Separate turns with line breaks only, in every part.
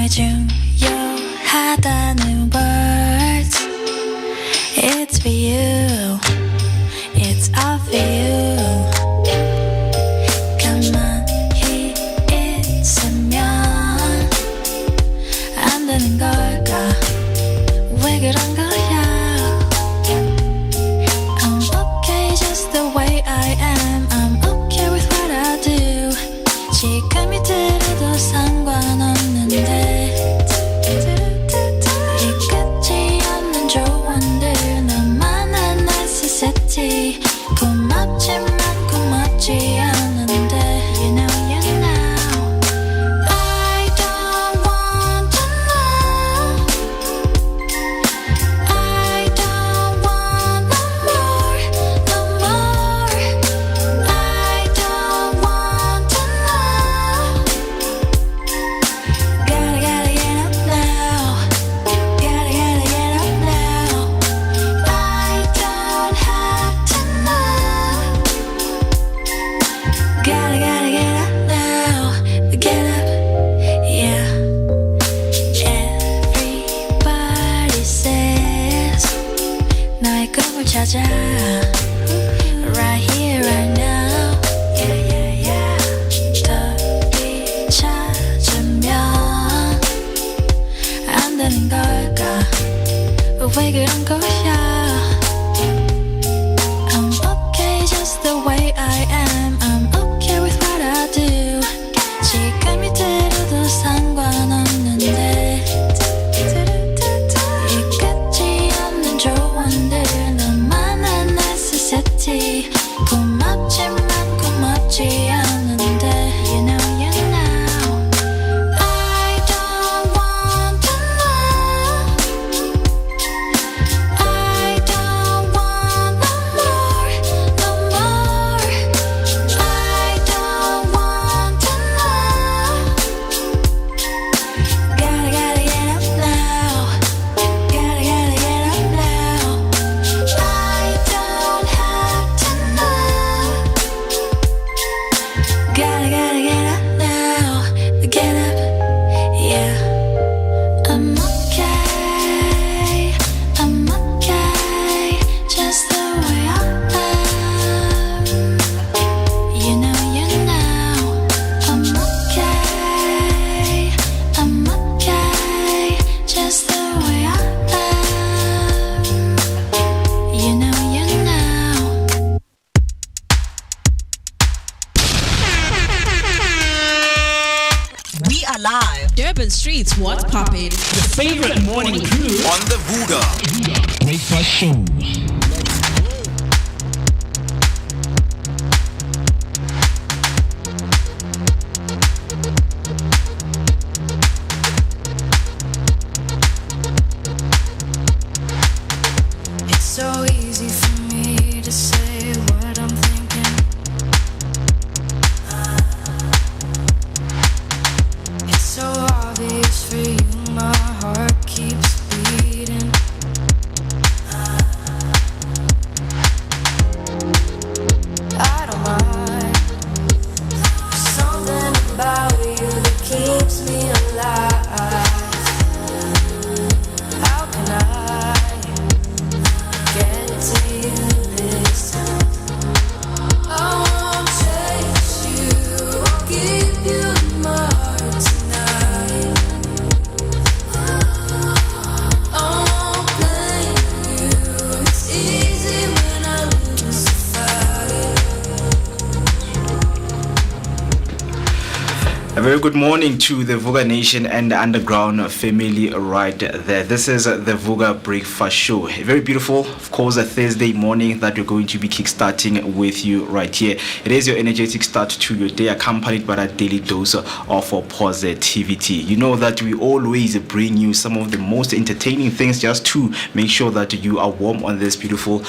중요하다는 words. It's for you. It's all for you. 가만히 있으면 안 되는 걸까? 왜 그런 거야? I'm okay just the way I am. I'm okay with what I do. 지금이 들어도 상관없는데 이 끝이 없는 조언들 너만한 necessity. 고맙지만 고맙지 않은데 You know you know I don't want to know. I don't want no more, no more. I don't want to know. Gotta get up now. Gotta get up now. I don't have to know. Gotta get up now. Get up, yeah. Everybody says 나의 꿈을 찾아 right here, right now. Yeah, yeah, yeah. 너를 찾으면 안 되는 걸까? 왜 그런 거야? I'm okay just the way I am. I'm okay with what I do. 지금이 들어도 상관없는데 이 끝이 없는 조언들 너만한 necessity. 고맙지만 고맙지 않은데 You know you know I don't want to know. I don't want no more, no more. I don't want to know. Gotta get up now. Gotta get up now. I don't have to know. Gotta get up now. Get up, yeah. I'm okay. I'm okay. Just the way I am. You know you know I'm okay. I'm okay. Just the way I am. You know you know.
We are live.
Durban Streets, what's poppin'?
Your favorite morning crew
on the Vooka.
breakfast show.
It's so easy for me to say what I'm thinking. It's so obvious for you, my heart keeps beating. I don't mind. There's something about you that keeps me alive. How can I get to you this time? I won't chase you, I'll give you my heart tonight. I won't blame you, it's easy when I lose the fight.
A very good morning to the Vooka Nation and the Underground family right there. This is the Vooka Breakfast Show. A very beautiful, of course, a Thursday morning that we're going to be kickstarting with you right here. It is your energetic start to your day, accompanied by a daily dose of positivity. You know that we always bring you some of the most entertaining things just to make sure that you are warm on this beautiful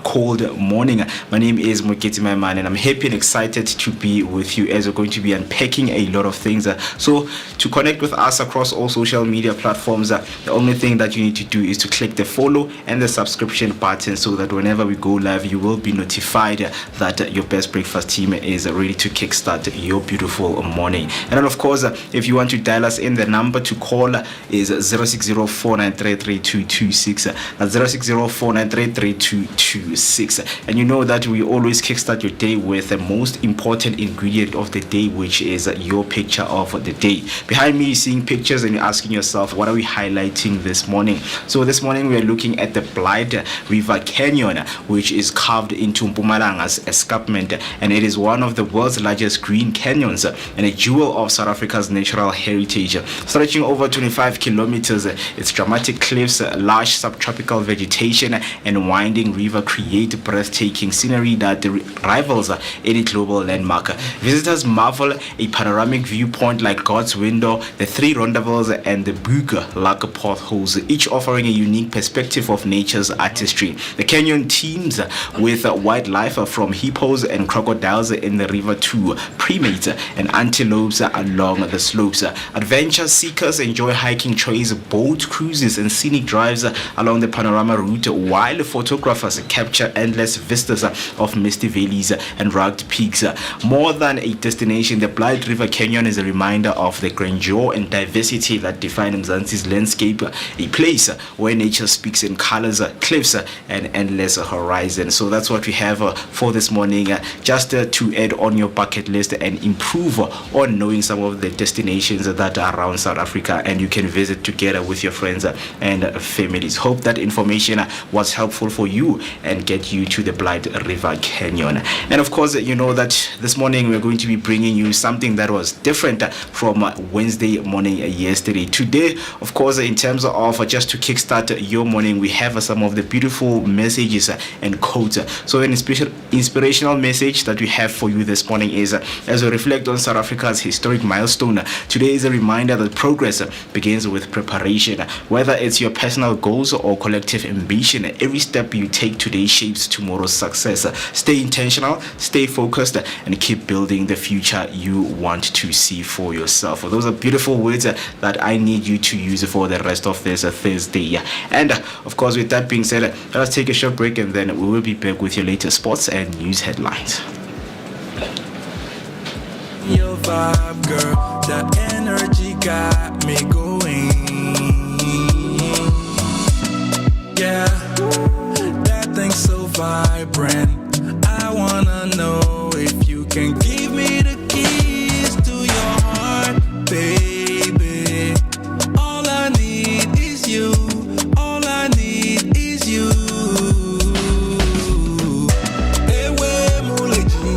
cold morning. My name is Moeketsi, my man, and I'm happy and excited to be with you as we're going to be unpacking a lot of of things. So to connect with us across all social media platforms, the only thing that you need to do is to click the follow and the subscription button so that whenever we go live, you will be notified that your best breakfast team is ready to kickstart your beautiful morning. And then of course, if you want to dial us in, the number to call is 060-493-3226. That's 060-493-3226. And you know that we always kickstart your day with the most important ingredient of the day, which is your picture of the day. Behind me, you're seeing pictures and you're asking yourself, what are we highlighting this morning? So this morning we are looking at the Blight River Canyon, which is carved into Mpumalanga's escarpment, and it is one of the world's largest green canyons and a jewel of South Africa's natural heritage. Stretching over 25 kilometers, its dramatic cliffs, lush subtropical vegetation, and winding river create breathtaking scenery that rivals any global landmark. Visitors marvel a panoramic viewpoint like God's window, the three rondables, and the Vooka like potholes, each offering a unique perspective of nature's artistry. The canyon teems with wildlife from hippos and crocodiles in the river to primates and antelopes along the slopes. Adventure seekers enjoy hiking trails, boat cruises, and scenic drives along the panorama route, while photographers capture endless vistas of misty valleys and rugged peaks. More than a destination, the Blight River Canyon is a reminder of the grandeur and diversity that define Mzansi's landscape, a place where nature speaks in colors, cliffs, and endless horizon. So that's what we have for this morning, just to add on your bucket list and improve on knowing some of the destinations that are around South Africa and you can visit together with your friends and families. Hope that information was helpful for you and get you to the Blight River Canyon. And of course, you know that this morning we're going to be bringing you something that was different from Wednesday morning yesterday. Today, of course, in terms of just to kickstart your morning, we have some of the beautiful messages and quotes. So an inspirational message that we have for you this morning is, as we reflect on South Africa's historic milestone, today is a reminder that progress begins with preparation. Whether it's your personal goals or collective ambition, every step you take today shapes tomorrow's success. Stay intentional, stay focused, and keep building the future you want to see for yourself. Those are beautiful words that I need you to use for the rest of this Thursday. And of course, with that being said, let us take a short break and then we will be back with your latest sports and news headlines.
Your vibe, girl, that energy got me going. Yeah, that thing's so vibrant. I wanna know if you can give me the keys to your heart, baby. All I need is you. All I need is you. Ewe muleji,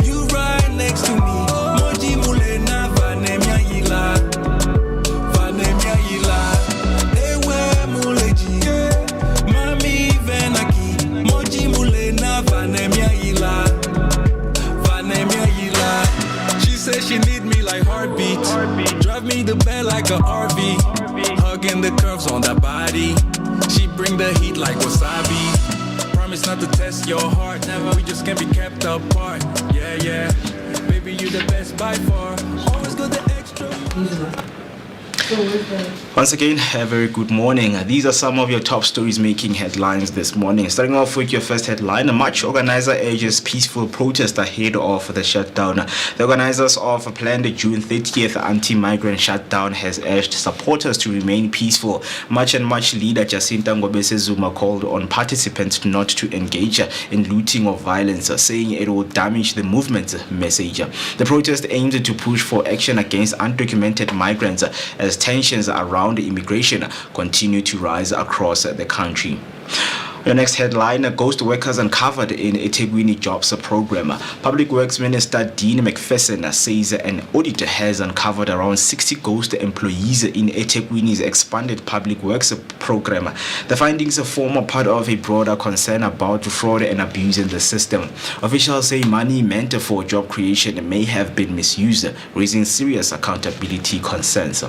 you right next to me. Moji mule na vanemia yila, vanemia yila. Ewe muleji, mami venaki. Moji mule na vanemia yila, vanemia yila. She said she need me like heartbeats. Drive me the bed like a RV. Hugging the curves on that body. She bring the heat like wasabi. Promise not to test your heart. Never, we just can't be kept apart. Yeah, yeah. Baby, you the best by far. Always got the extra.
Once again, a very good morning. These are some of your top stories making headlines this morning. Starting off with your first headline, a march organizer urges peaceful protest ahead of the shutdown. The organizers of a planned June 30th anti-migrant shutdown has urged supporters to remain peaceful. March leader Jacinta Ngobese Zuma called on participants not to engage in looting or violence, saying it will damage the movement's message. The protest aims to push for action against undocumented migrants as tensions around immigration continue to rise across the country. Your next headline, ghost workers uncovered in eThekwini Jobs Program. Public Works Minister Dean McPherson says an audit has uncovered around 60 ghost employees in eThekwini's expanded Public Works Program. The findings form a part of a broader concern about fraud and abuse in the system. Officials say money meant for job creation may have been misused, raising serious accountability concerns.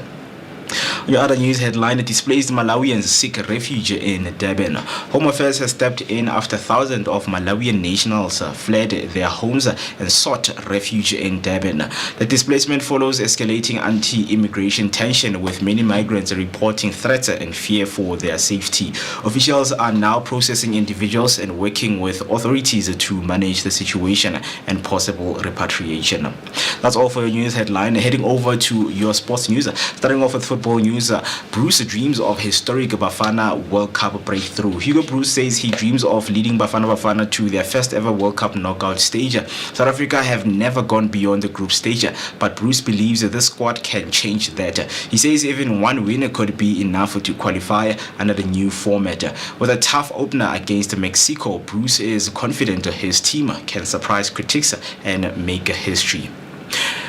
Your other news headline: displaced Malawians seek refuge in Durban. Home Affairs has stepped in after thousands of Malawian nationals fled their homes and sought refuge in Durban. The displacement follows escalating anti-immigration tension, with many migrants reporting threats and fear for their safety. Officials are now processing individuals and working with authorities to manage the situation and possible repatriation. That's all for your news headline. Heading over to your sports news. Starting off with football news. Bruce dreams of historic Bafana World Cup breakthrough. Hugo Bruce says he dreams of leading Bafana to their first ever World Cup knockout stage. South Africa have never gone beyond the group stage, but Bruce believes that this squad can change that. He says even one win could be enough to qualify under the new format. With a tough opener against Mexico, Bruce is confident his team can surprise critics and make history.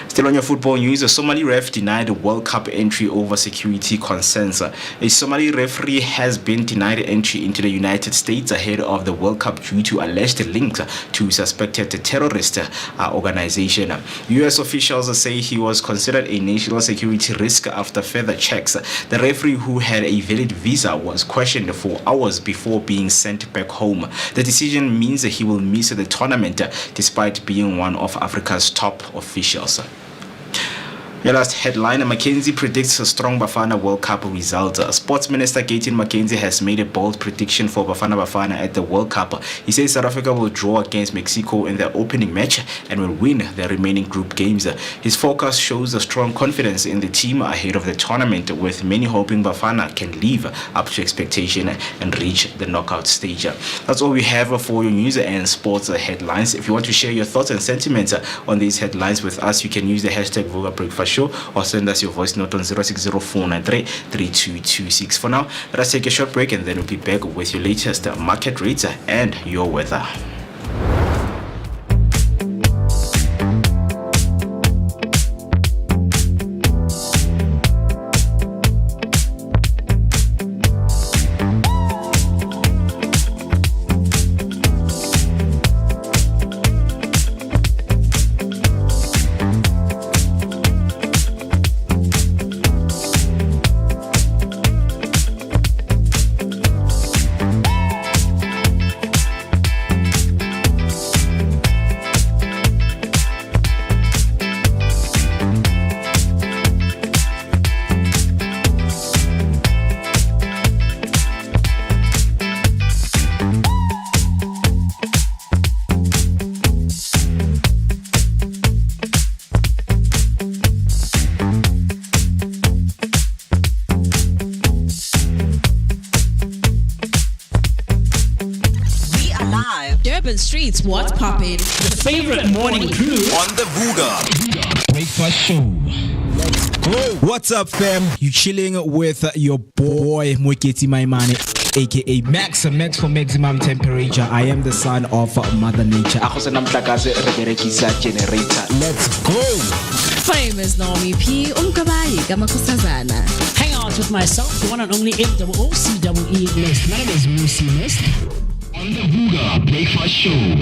Still on your football news, a Somali ref denied World Cup entry over security concerns. A Somali referee has been denied entry into the United States ahead of the World Cup due to alleged links to suspected terrorist organization. U.S. officials say he was considered a national security risk after further checks. The referee, who had a valid visa, was questioned for hours before being sent back home. The decision means he will miss the tournament despite being one of Africa's top officials. Your last headline: McKenzie predicts a strong Bafana World Cup result. Sports Minister Gayton McKenzie has made a bold prediction for Bafana at the World Cup. He says South Africa will draw against Mexico in their opening match and will win their remaining group games. His forecast shows a strong confidence in the team ahead of the tournament, with many hoping Bafana can live up to expectation and reach the knockout stage. That's all we have for your news and sports headlines. If you want to share your thoughts and sentiments on these headlines with us, you can use the hashtag Vooka Breakfast Show or send us your voice note on 0604933226. For now, let us take a short break and then we'll be back with your latest market rates and your weather.
Streets, what's poppin'?
The favorite morning crew
On the Vooka
Breakfast Show.
What's up, fam? You chilling with your boy Moeketsi, my man, aka Max for maximum temperature. I am the son of Mother Nature.
Let's
go.
My name is NommyP.
Hang out with myself, the one and only MOOCEE Mist. My name is MooCee Mist. On the Vooka Breakfast Show.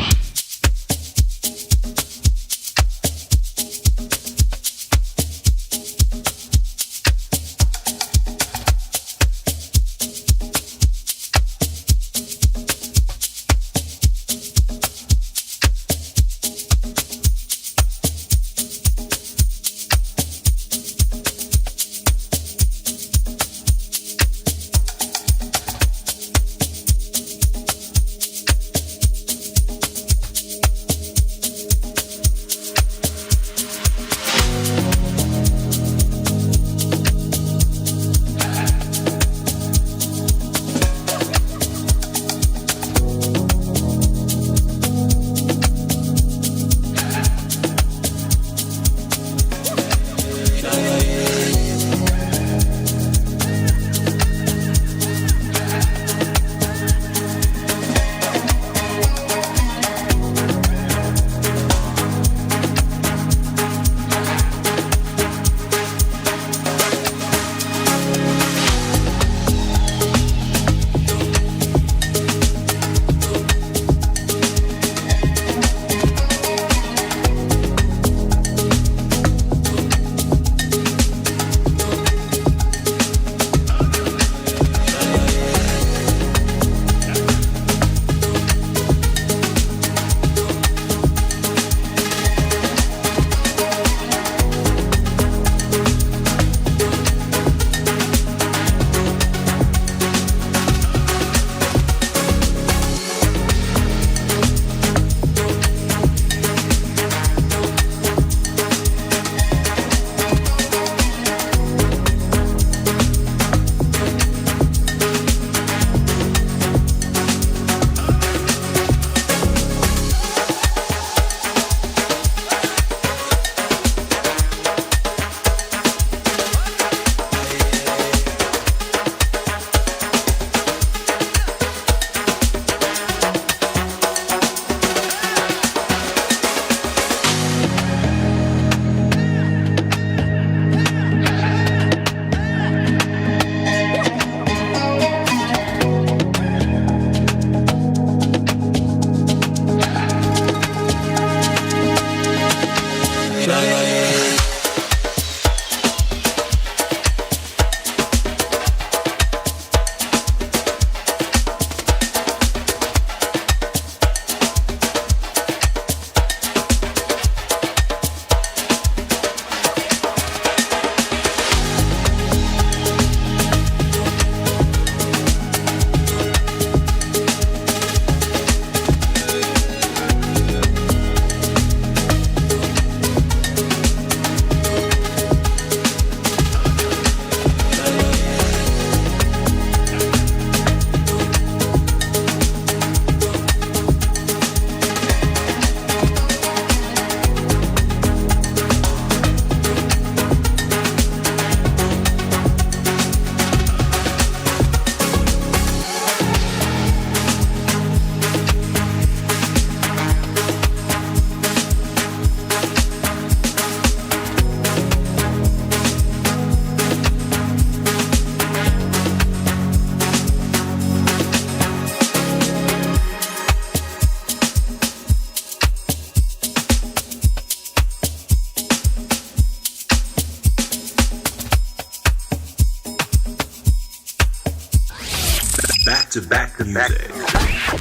Back-to-back music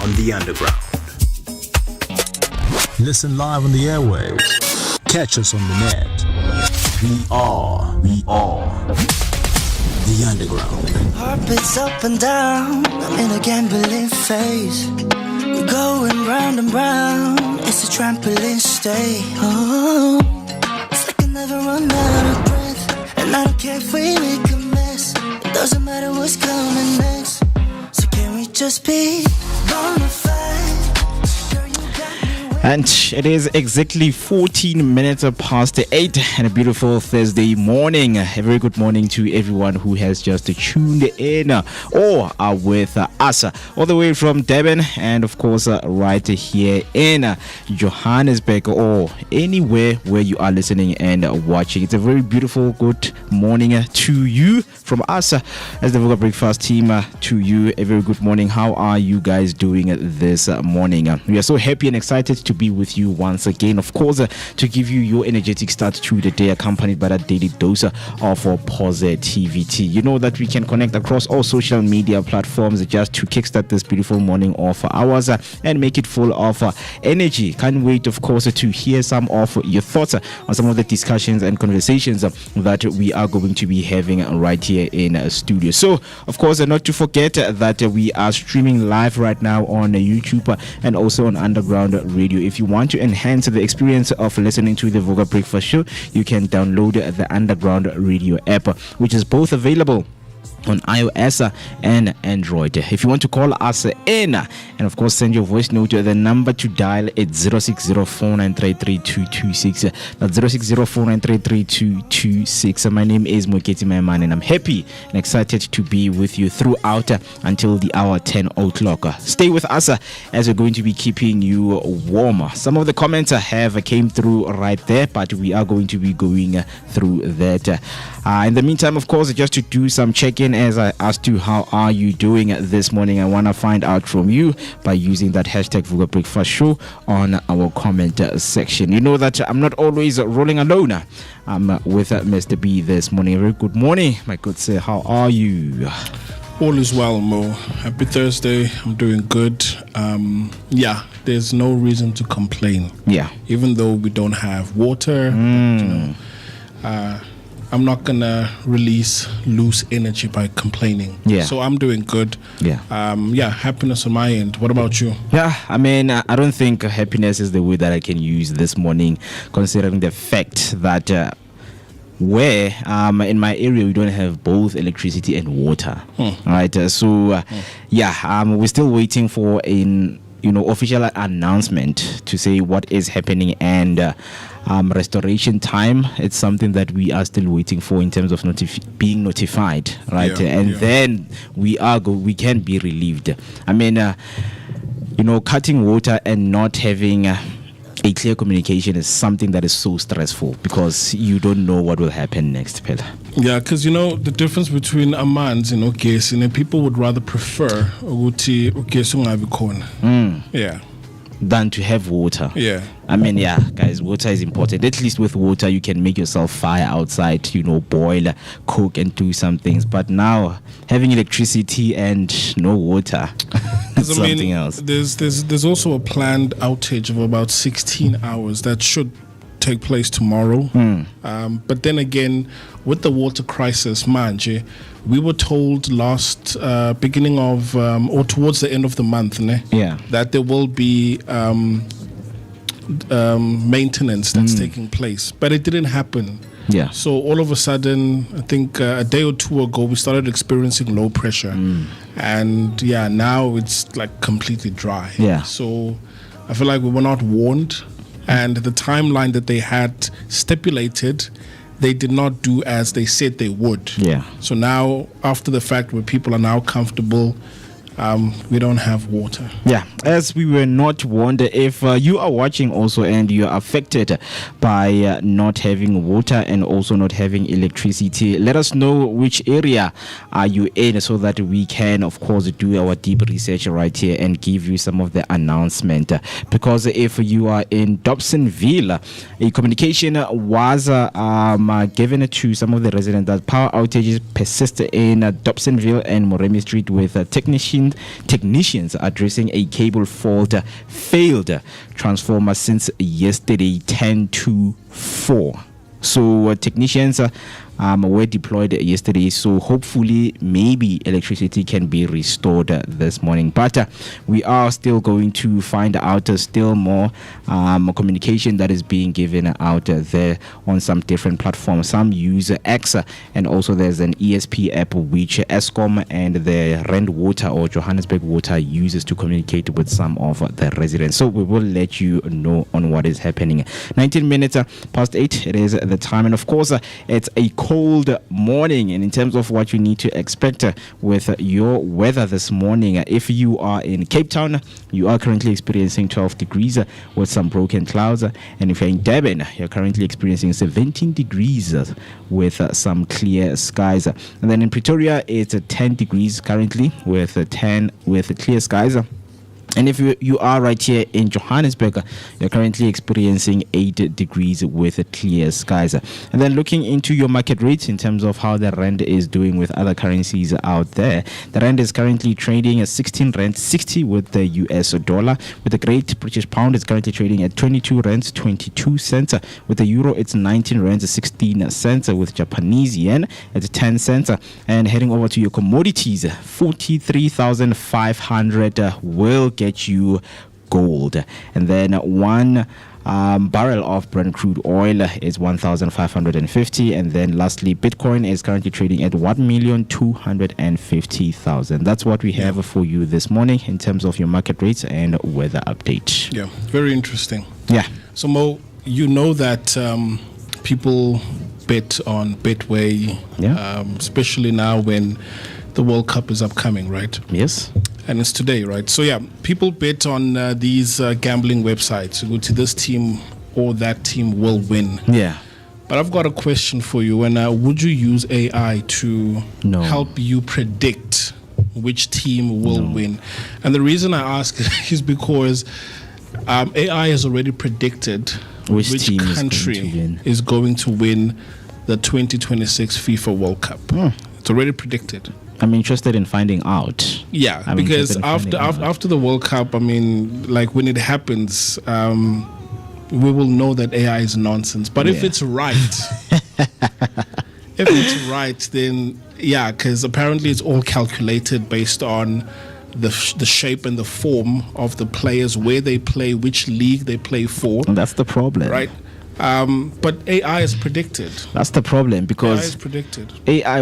on the underground. Listen live on the airwaves. Catch us on the net. We are the underground.
Heart beats up and down. I'm in a gambling phase. We're going round and round. It's a trampoline stay. Oh, it's like I never run out of breath. And I don't care if we make a mess. It doesn't matter what's coming next. So can we just be bona fide? Girl, you got me waiting.
And it is exactly 14 minutes past 8 and a beautiful Thursday morning. A very good morning to everyone who has just tuned in or are with us all the way from Durban and of course right here in Johannesburg or anywhere where you are listening and watching. It's a very beautiful good morning to you from us as the Vooka Breakfast team to you. A very good morning. How are you guys doing this morning? We are so happy and excited to be with you once again, of course, to give you your energetic start to the day, accompanied by that daily dose of positivity. You know that we can connect across all social media platforms just to kickstart this beautiful morning of ours and make it full of energy. Can't wait, of course, to hear some of your thoughts on some of the discussions and conversations that we are going to be having right here in studio. So, of course, not to forget that we are streaming live right now on YouTube and also on Underground Radio. If you want to enhance the experience of listening to the Vooka Breakfast Show, you can download the Underground Radio app, which is both available on iOS and Android. If you want to call us in and of course send your voice note, the number to dial is 0604933226. That's 0604933226. My name is Moeketsi, and I'm happy and excited to be with you throughout until the hour 10 o'clock. Stay with us as we're going to be keeping you warm. Some of the comments have came through right there, but we are going to be going through that. In the meantime, of course, just to do some check-in as I asked you, how are you doing this morning? I want to find out from you by using that hashtag Vooka Breakfast Show on our comment section. You know that I'm not always rolling alone. I'm with Mr. B this morning. Very good morning, my good sir. How are you?
All is well, Mo. Happy Thursday. I'm doing good. There's no reason to complain.
Yeah.
Even though we don't have water, I'm not gonna release loose energy by complaining.
Yeah.
So I'm doing good.
Yeah.
Happiness on my end. What about you?
Yeah, I mean, I don't think happiness is the word that I can use this morning, considering the fact that where in my area we don't have both electricity and water. Right. We're still waiting for an official announcement to say what is happening and restoration time. It's something that we are still waiting for in terms of being notified, right? Then we can be relieved. I mean, cutting water and not having a clear communication is something that is so stressful because you don't know what will happen next, Pela.
Yeah, because the difference between Amans and Okesi, people would rather prefer Uguti Okesi. Yeah.
than to have water.
Yeah.
I mean, yeah, guys, water is important. At least with water, you can make yourself fire outside, boil, cook, and do some things. But now, having electricity and no water, it's something else.
There's also a planned outage of about 16 hours that should take place tomorrow. But then again, with the water crisis, manje, we were told last beginning of or towards the end of the month, that there will be maintenance that's taking place, but it didn't happen.
Yeah.
So all of a sudden, I think a day or two ago, we started experiencing low pressure, and now it's like completely dry.
Yeah.
So I feel like we were not warned, and the timeline that they had stipulated, they did not do as they said they would.
Yeah.
So now, after the fact where people are now comfortable, we don't have water.
Yeah, as we were not warned, if you are watching also and you are affected by not having water and also not having electricity, let us know which area are you in so that we can, of course, do our deep research right here and give you some of the announcement. Because if you are in Dobsonville, a communication was given to some of the residents that power outages persist in Dobsonville and Moremi Street with technicians addressing a cable fault failed transformer since yesterday 10 to 4. So technicians were deployed yesterday, so hopefully maybe electricity can be restored this morning, but we are still going to find out still more communication that is being given out there on some different platforms. Some use X, and also there's an ESP app which Eskom and the Rand Water or Johannesburg Water uses to communicate with some of the residents. So we will let you know on what is happening. 19 minutes past 8 it is the time, and of course it's a cold morning, and in terms of what you need to expect with your weather this morning, if you are in Cape Town, you are currently experiencing 12 degrees with some broken clouds, and if you're in Durban, you're currently experiencing 17 degrees with some clear skies, and then in Pretoria it's 10 degrees currently with clear skies. And if you are right here in Johannesburg, you're currently experiencing 8 degrees with clear skies. And then looking into your market rates in terms of how the rand is doing with other currencies out there, the rand is currently trading at 16 rand 60 with the US dollar. With the Great British Pound, it's currently trading at 22 rand 22 cents. With the euro, it's 19 rand 16 cents. With Japanese yen, it's 10 cents. And heading over to your commodities, 43,500 will get you gold, and then one barrel of Brent crude oil is 1,550, and then lastly Bitcoin is currently trading at 1,250,000. That's what we have for you this morning in terms of your market rates and weather update.
Yeah, very interesting.
Yeah.
So Mo, you know that people bet on Betway, especially now when the World Cup is upcoming, right?
Yes.
And it's today, right? So yeah, people bet on these gambling websites. You go to this team or that team will win.
Yeah.
But I've got a question for you. And would you use AI to help you predict which team will win? And the reason I ask is because AI has already predicted which country is going to win the 2026 FIFA World Cup. It's already predicted.
I'm interested in finding out.
Yeah, because after the World Cup, I mean, like when it happens, we will know that AI is nonsense. But if it's right, then yeah, because apparently it's all calculated based on the shape and the form of the players, where they play, which league they play for.
And that's the problem,
right? But AI is predicted.
That's the problem, because
AI is predicted.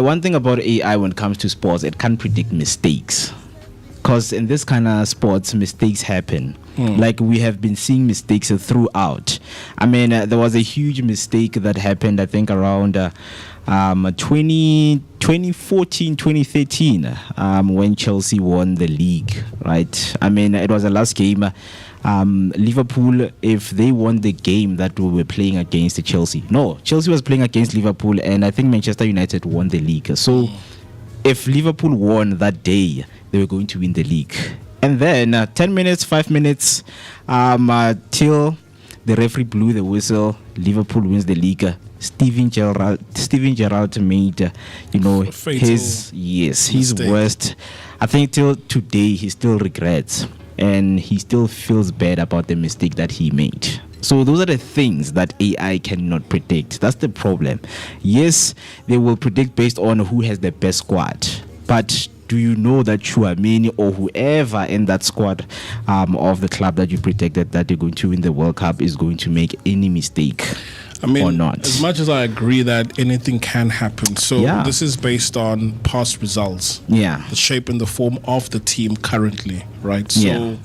One thing about AI when it comes to sports, it can't predict mistakes. Because in this kind of sports, mistakes happen. Like we have been seeing mistakes throughout. I mean, there was a huge mistake that happened, I think, around 2014, 2013, when Chelsea won the league, right? I mean, it was the last game. Liverpool, if they won the game that we were playing against Chelsea. No, Chelsea was playing against Liverpool, and I think Manchester United won the league. So if Liverpool won that day, they were going to win the league. And then 10 minutes, 5 minutes till the referee blew the whistle. Liverpool wins the league. Steven Gerrard made, his worst. I think till today he still regrets and he still feels bad about the mistake that he made. So those are the things that AI cannot predict. That's the problem. Yes, they will predict based on who has the best squad, but do you know that Chouameni or whoever in that squad of the club that you predicted that they're going to win the World Cup is going to make any mistake?
I mean,
or not?
As much as I agree that anything can happen, so this is based on past results.
Yeah.
The shape and the form of the team currently, right? So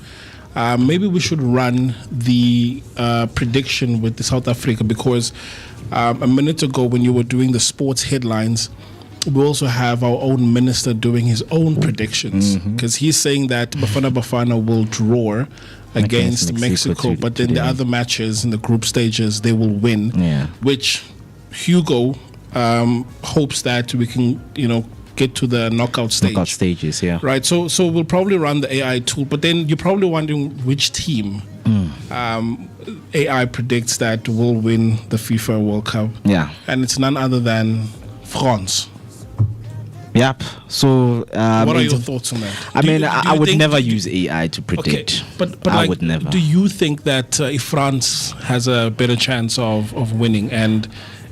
maybe we should run the prediction with the South Africa, because a minute ago when you were doing the sports headlines, we also have our own minister doing his own predictions, because he's saying that Bafana will draw against Mexico, but then the other matches in the group stages they will win, which Hugo hopes that we can get to the knockout stages, right? So we'll probably run the AI tool, but then you're probably wondering which team AI predicts that will win the FIFA World Cup, and it's none other than France.
Yep. So,
what are your thoughts on that?
I would never use AI to predict.
Okay. But I would never. Do you think that if France has a better chance of winning and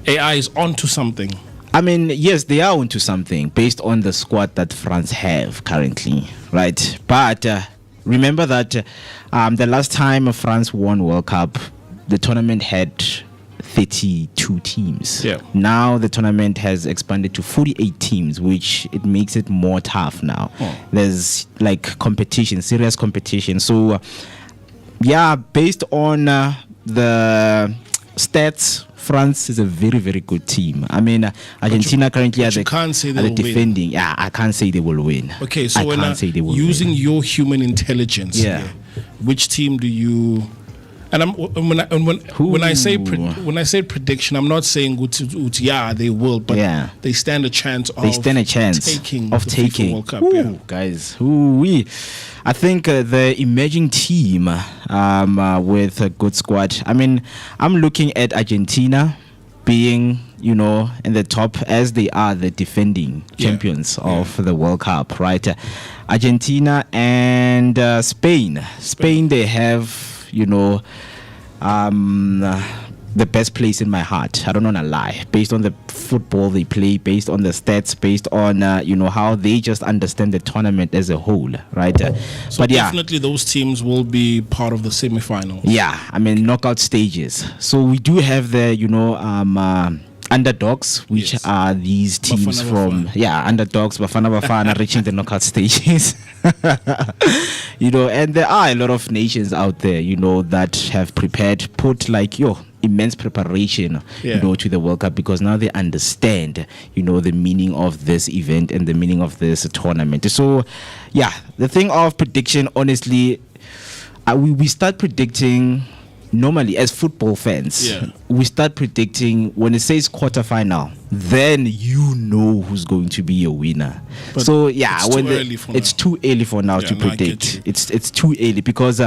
AI is onto something?
I mean, yes, they are onto something based on the squad that France have currently, right? But remember that the last time France won World Cup, the tournament had 32 teams. Now the tournament has expanded to 48 teams, which it makes it more tough now. There's like competition, serious competition. So based on the stats, France is a very, very good team. I mean, Argentina currently are the defending. Yeah, I can't say they will win.
Okay, so using your human intelligence, which team do you? And when I say prediction, I'm not saying they will, but they stand a chance of taking the World Cup.
Guys, I think the emerging team with a good squad. I mean, I'm looking at Argentina being, in the top, as they are the defending champions of the World Cup, right? Argentina and Spain. Spain, they have, the best place in my heart. I don't want to lie. Based on the football they play, based on the stats, based on how they just understand the tournament as a whole, right?
So but definitely those teams will be part of the semifinals.
Yeah, I mean knockout stages. So we do have the underdogs, which are these teams underdogs, Bafana reaching the knockout stages. And there are a lot of nations out there, that have put immense preparation, to the World Cup, because now they understand, the meaning of this event and the meaning of this tournament. So, the thing of prediction, honestly, we start predicting. Normally, as football fans, we start predicting when it says quarterfinal, then who's going to be a winner. But so it's too early for now to predict. It's too early because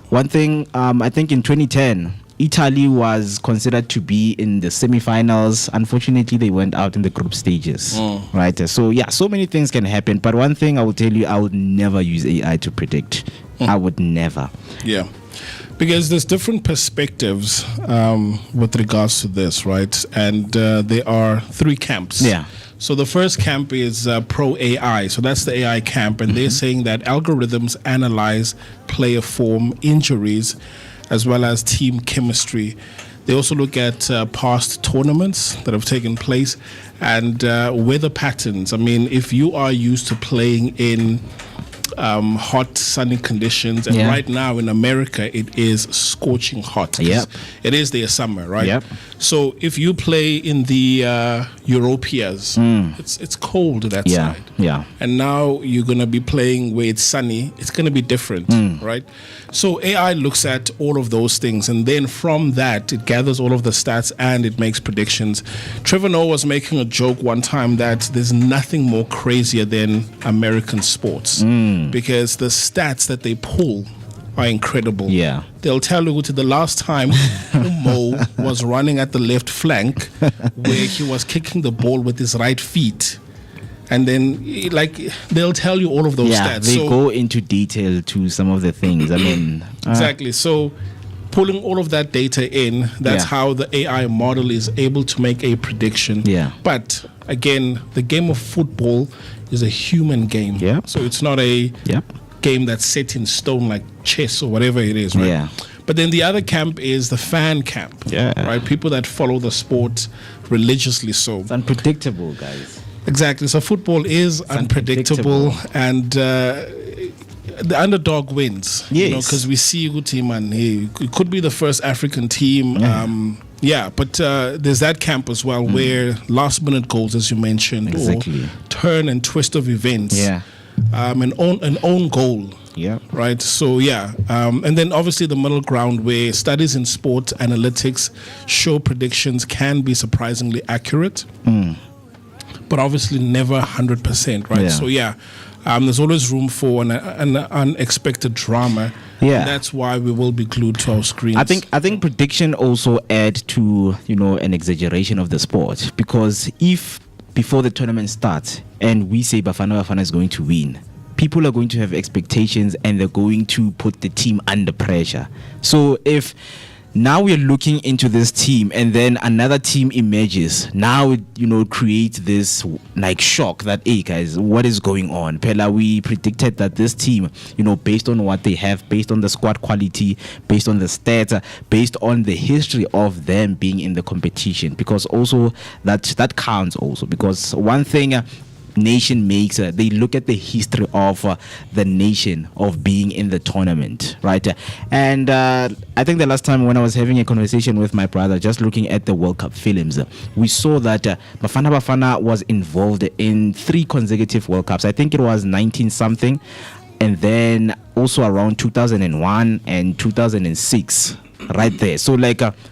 one thing I think in 2010, Italy was considered to be in the semi-finals. Unfortunately, they went out in the group stages. Right? So so many things can happen. But one thing I will tell you, I would never use AI to predict. I would never.
Yeah. Because there's different perspectives with regards to this, right? And there are three camps.
Yeah.
So the first camp is pro-AI. So that's the AI camp. And they're saying that algorithms analyze player form, injuries, as well as team chemistry. They also look at past tournaments that have taken place and weather patterns. I mean, if you are used to playing in hot, sunny conditions, and right now in America it is scorching hot. It is their summer, right? So if you play in the Europeas, it's cold that side. And now you're gonna be playing where it's sunny. It's gonna be different, right? So AI looks at all of those things, and then from that it gathers all of the stats and it makes predictions. Trevor Noah was making a joke one time that there's nothing more crazier than American sports. because the stats that they pull are incredible.
Yeah.
They'll tell you the last time Mo was running at the left flank where he was kicking the ball with his right feet. And then, they'll tell you all of those stats.
They go into detail to some of the things. I mean,
exactly. So, pulling all of that data in, that's how the AI model is able to make a prediction.
Yeah.
But again, the game of football is a human game.
Yeah.
So it's not a game that's set in stone like chess or whatever it is, right?
Yeah.
But then the other camp is the fan camp.
Yeah.
Right? People that follow the sport religiously so.
It's unpredictable, guys.
Exactly. So football is unpredictable, and the underdog wins.
Yes.
Because we see Guti, man, it could be the first African team. But there's that camp as well where last minute goals, as you mentioned, or turn and twist of events.
Yeah.
An own goal.
Yeah.
Right. So and then obviously the middle ground where studies in sport analytics show predictions can be surprisingly accurate. But obviously never 100%, right?
Yeah.
So there's always room for an unexpected drama.
Yeah,
and that's why we will be glued to our screens.
I think prediction also add to an exaggeration of the sport, because if before the tournament starts and we say Bafana is going to win, people are going to have expectations and they're going to put the team under pressure. So if now we're looking into this team and then another team emerges, now it creates this shock that, hey guys, what is going on? Pella, we predicted that this team, based on what they have, based on the squad quality, based on the stats, based on the history of them being in the competition, because also that counts also, because one thing nation makes, they look at the history of the nation of being in the tournament, right? And I think the last time when I was having a conversation with my brother, just looking at the World Cup films, we saw that Bafana was involved in 3 consecutive World Cups. I think it was 19 something, and then also around 2001 and 2006. Right there. So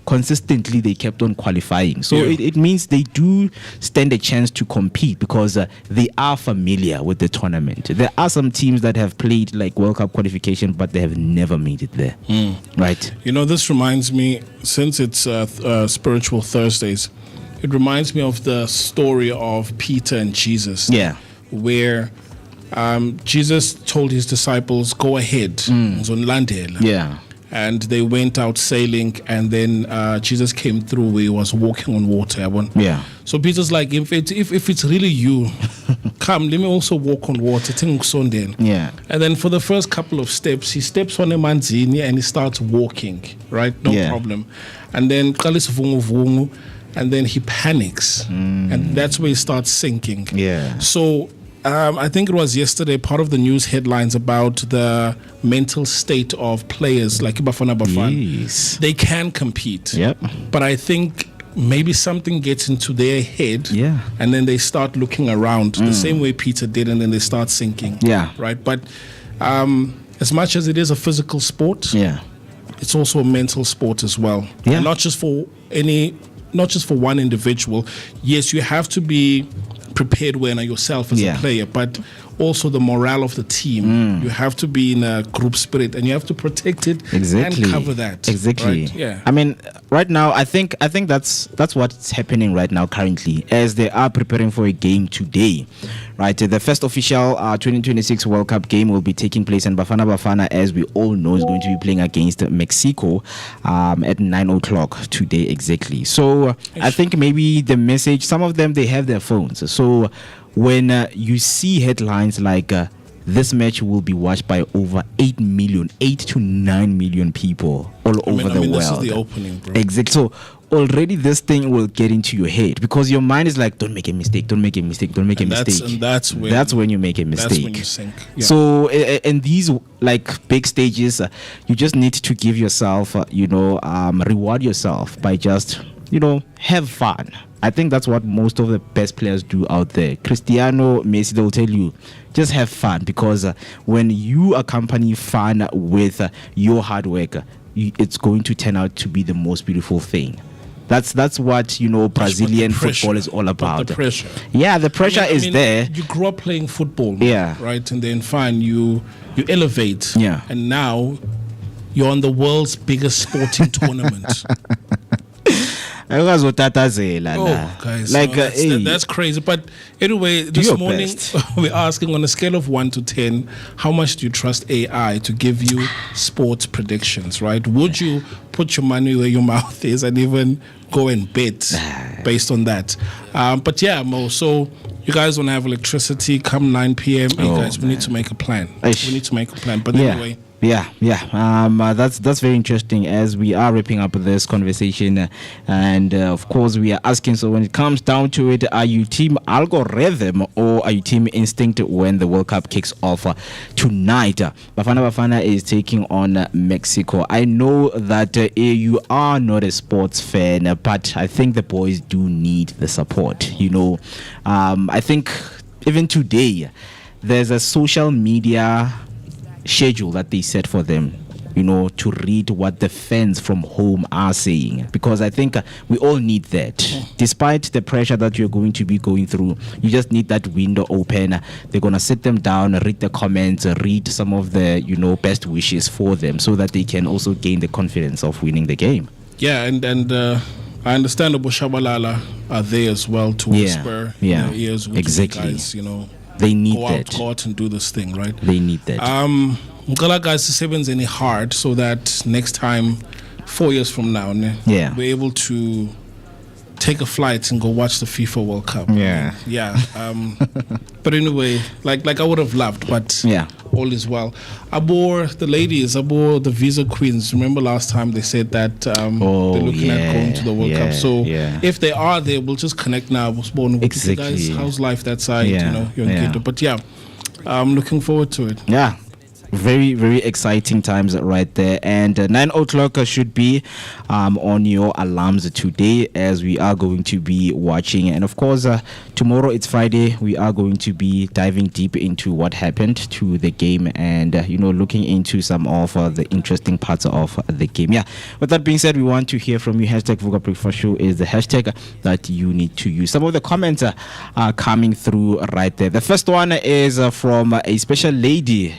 consistently they kept on qualifying. So it means they do stand a chance to compete, because they are familiar with the tournament. There are some teams that have played World Cup qualification, but they have never made it there. Right.
This reminds me, since it's Spiritual Thursdays, it reminds me of the story of Peter and Jesus.
Yeah.
Where Jesus told his disciples, go ahead.
Yeah.
And they went out sailing, and then Jesus came through where he was walking on water.
Yeah.
So Peter's like, if it's really you, come, let me also walk on water.
Yeah.
And then for the first couple of steps, he steps on a manzini and he starts walking, right? No problem. And then and then he panics, and that's where he starts sinking.
Yeah.
So I think it was yesterday, part of the news headlines about the mental state of players like Bafana.
Yes.
They can compete.
Yep.
But I think maybe something gets into their head, and then they start looking around the same way Peter did, and then they start sinking.
Yeah.
Right. But as much as it is a physical sport, it's also a mental sport as well.
Yeah.
And not just for one individual. Yes, you have to be prepared when yourself as a player, but also the morale of the team. You have to be in a group spirit, and you have to protect it and cover that.
Exactly.
Right? Yeah.
I mean, right now, I think that's what's happening right now currently, as they are preparing for a game today. Right, the first official 2026 World Cup game will be taking place, and Bafana, as we all know, is going to be playing against Mexico at 9 o'clock today exactly. So I think maybe the message, some of them, they have their phones. So when you see headlines like this match will be watched by over 8 to 9 million people all over the world.
This is the opening, bro.
Exactly. So already this thing will get into your head, because your mind is like, don't make a mistake. And that's when you make a mistake.
That's when you sink. Yeah.
So in these big stages, you just need to give yourself, reward yourself by just, have fun. I think that's what most of the best players do out there. Cristiano, Messi, they'll tell you, just have fun, because when you accompany fun with your hard work, it's going to turn out to be the most beautiful thing. That's what Brazilian football is all about.
The pressure.
Yeah, the pressure is there.
You grew up playing football,
yeah,
right? And then fine, you elevate,
yeah,
and now you're on the world's biggest sporting tournament.
Oh,
guys,
like
that's crazy. But anyway, this morning we're asking on a scale of 1 to 10, how much do you trust AI to give you sports predictions? Right? Would you put your money where your mouth is and even go and bet based on that? But yeah, Mo. So you guys want to have electricity come 9 p.m. Hey guys, we need to make a plan. We need to make a plan. But anyway.
Yeah. That's very interesting as we are wrapping up this conversation, and of course we are asking. So when it comes down to it, are you team algorithm or are you team instinct when the World Cup kicks off tonight? Bafana is taking on Mexico. I know that you are not a sports fan, but I think the boys do need the support. I think even today there's a social media schedule that they set for them, to read what the fans from home are saying, because I think we all need that. Despite the pressure that you're going to be going through, you just need that window open. They're gonna sit them down, read the comments, read some of the best wishes for them, so that they can also gain the confidence of winning the game.
Yeah, and I understand Abu Shabalala are there as well to whisper in their ears,
exactly.
Guys,
they need
go out and do this thing, right?
They need that.
Mukala guys, sevens any hard so that next time, 4 years from now, we're able to take a flight and go watch the FIFA World Cup. But anyway, like I would have loved, but all is well. Aboard the visa queens. Remember last time they said that they're looking at going to the World Cup. So if they are there, we'll just connect now. Exactly. Guys, how's life that side? You're in Quito. But I'm looking forward to it.
Yeah. Very, very exciting times right there. And 9 o'clock should be on your alarms today, as we are going to be watching. And of course, tomorrow it's Friday. We are going to be diving deep into what happened to the game and, looking into some of the interesting parts of the game. Yeah. With that being said, we want to hear from you. Hashtag Vooka Breakfast Show is the hashtag that you need to use. Some of the comments are coming through right there. The first one is from a special lady.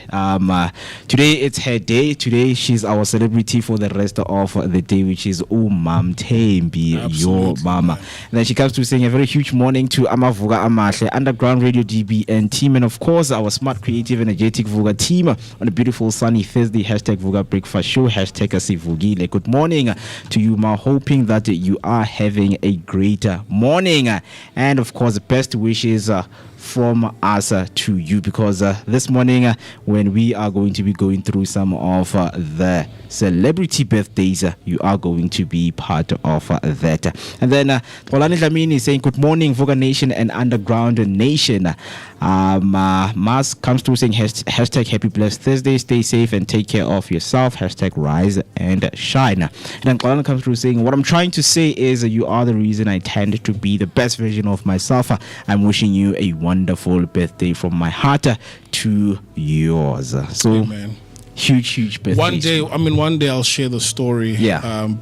Today it's her day. Today she's our celebrity for the rest of the day, which is Mam Tembi, your mama. And then she comes to saying a very huge morning to Vooka Amahle, Underground Radio DBN team, and of course our smart, creative, energetic Vooka team on a beautiful sunny Thursday. Hashtag Vooka Breakfast Show. Hashtag Asivugile. Good morning to you, Ma. Hoping that you are having a great morning, and of course best wishes from us to you, because this morning when we are going to be going through some of the celebrity birthdays, you are going to be part of that. And then Polani Dlamini is saying good morning Vooka Nation and Underground Nation. Mas comes through saying hashtag happy blessed Thursday, stay safe and take care of yourself, hashtag rise and shine. And then Polani comes through saying what I'm trying to say is you are the reason I tend to be the best version of myself. I'm wishing you a wonderful birthday from my heart to yours. So
Amen.
Huge birthday.
One day I'll share the story.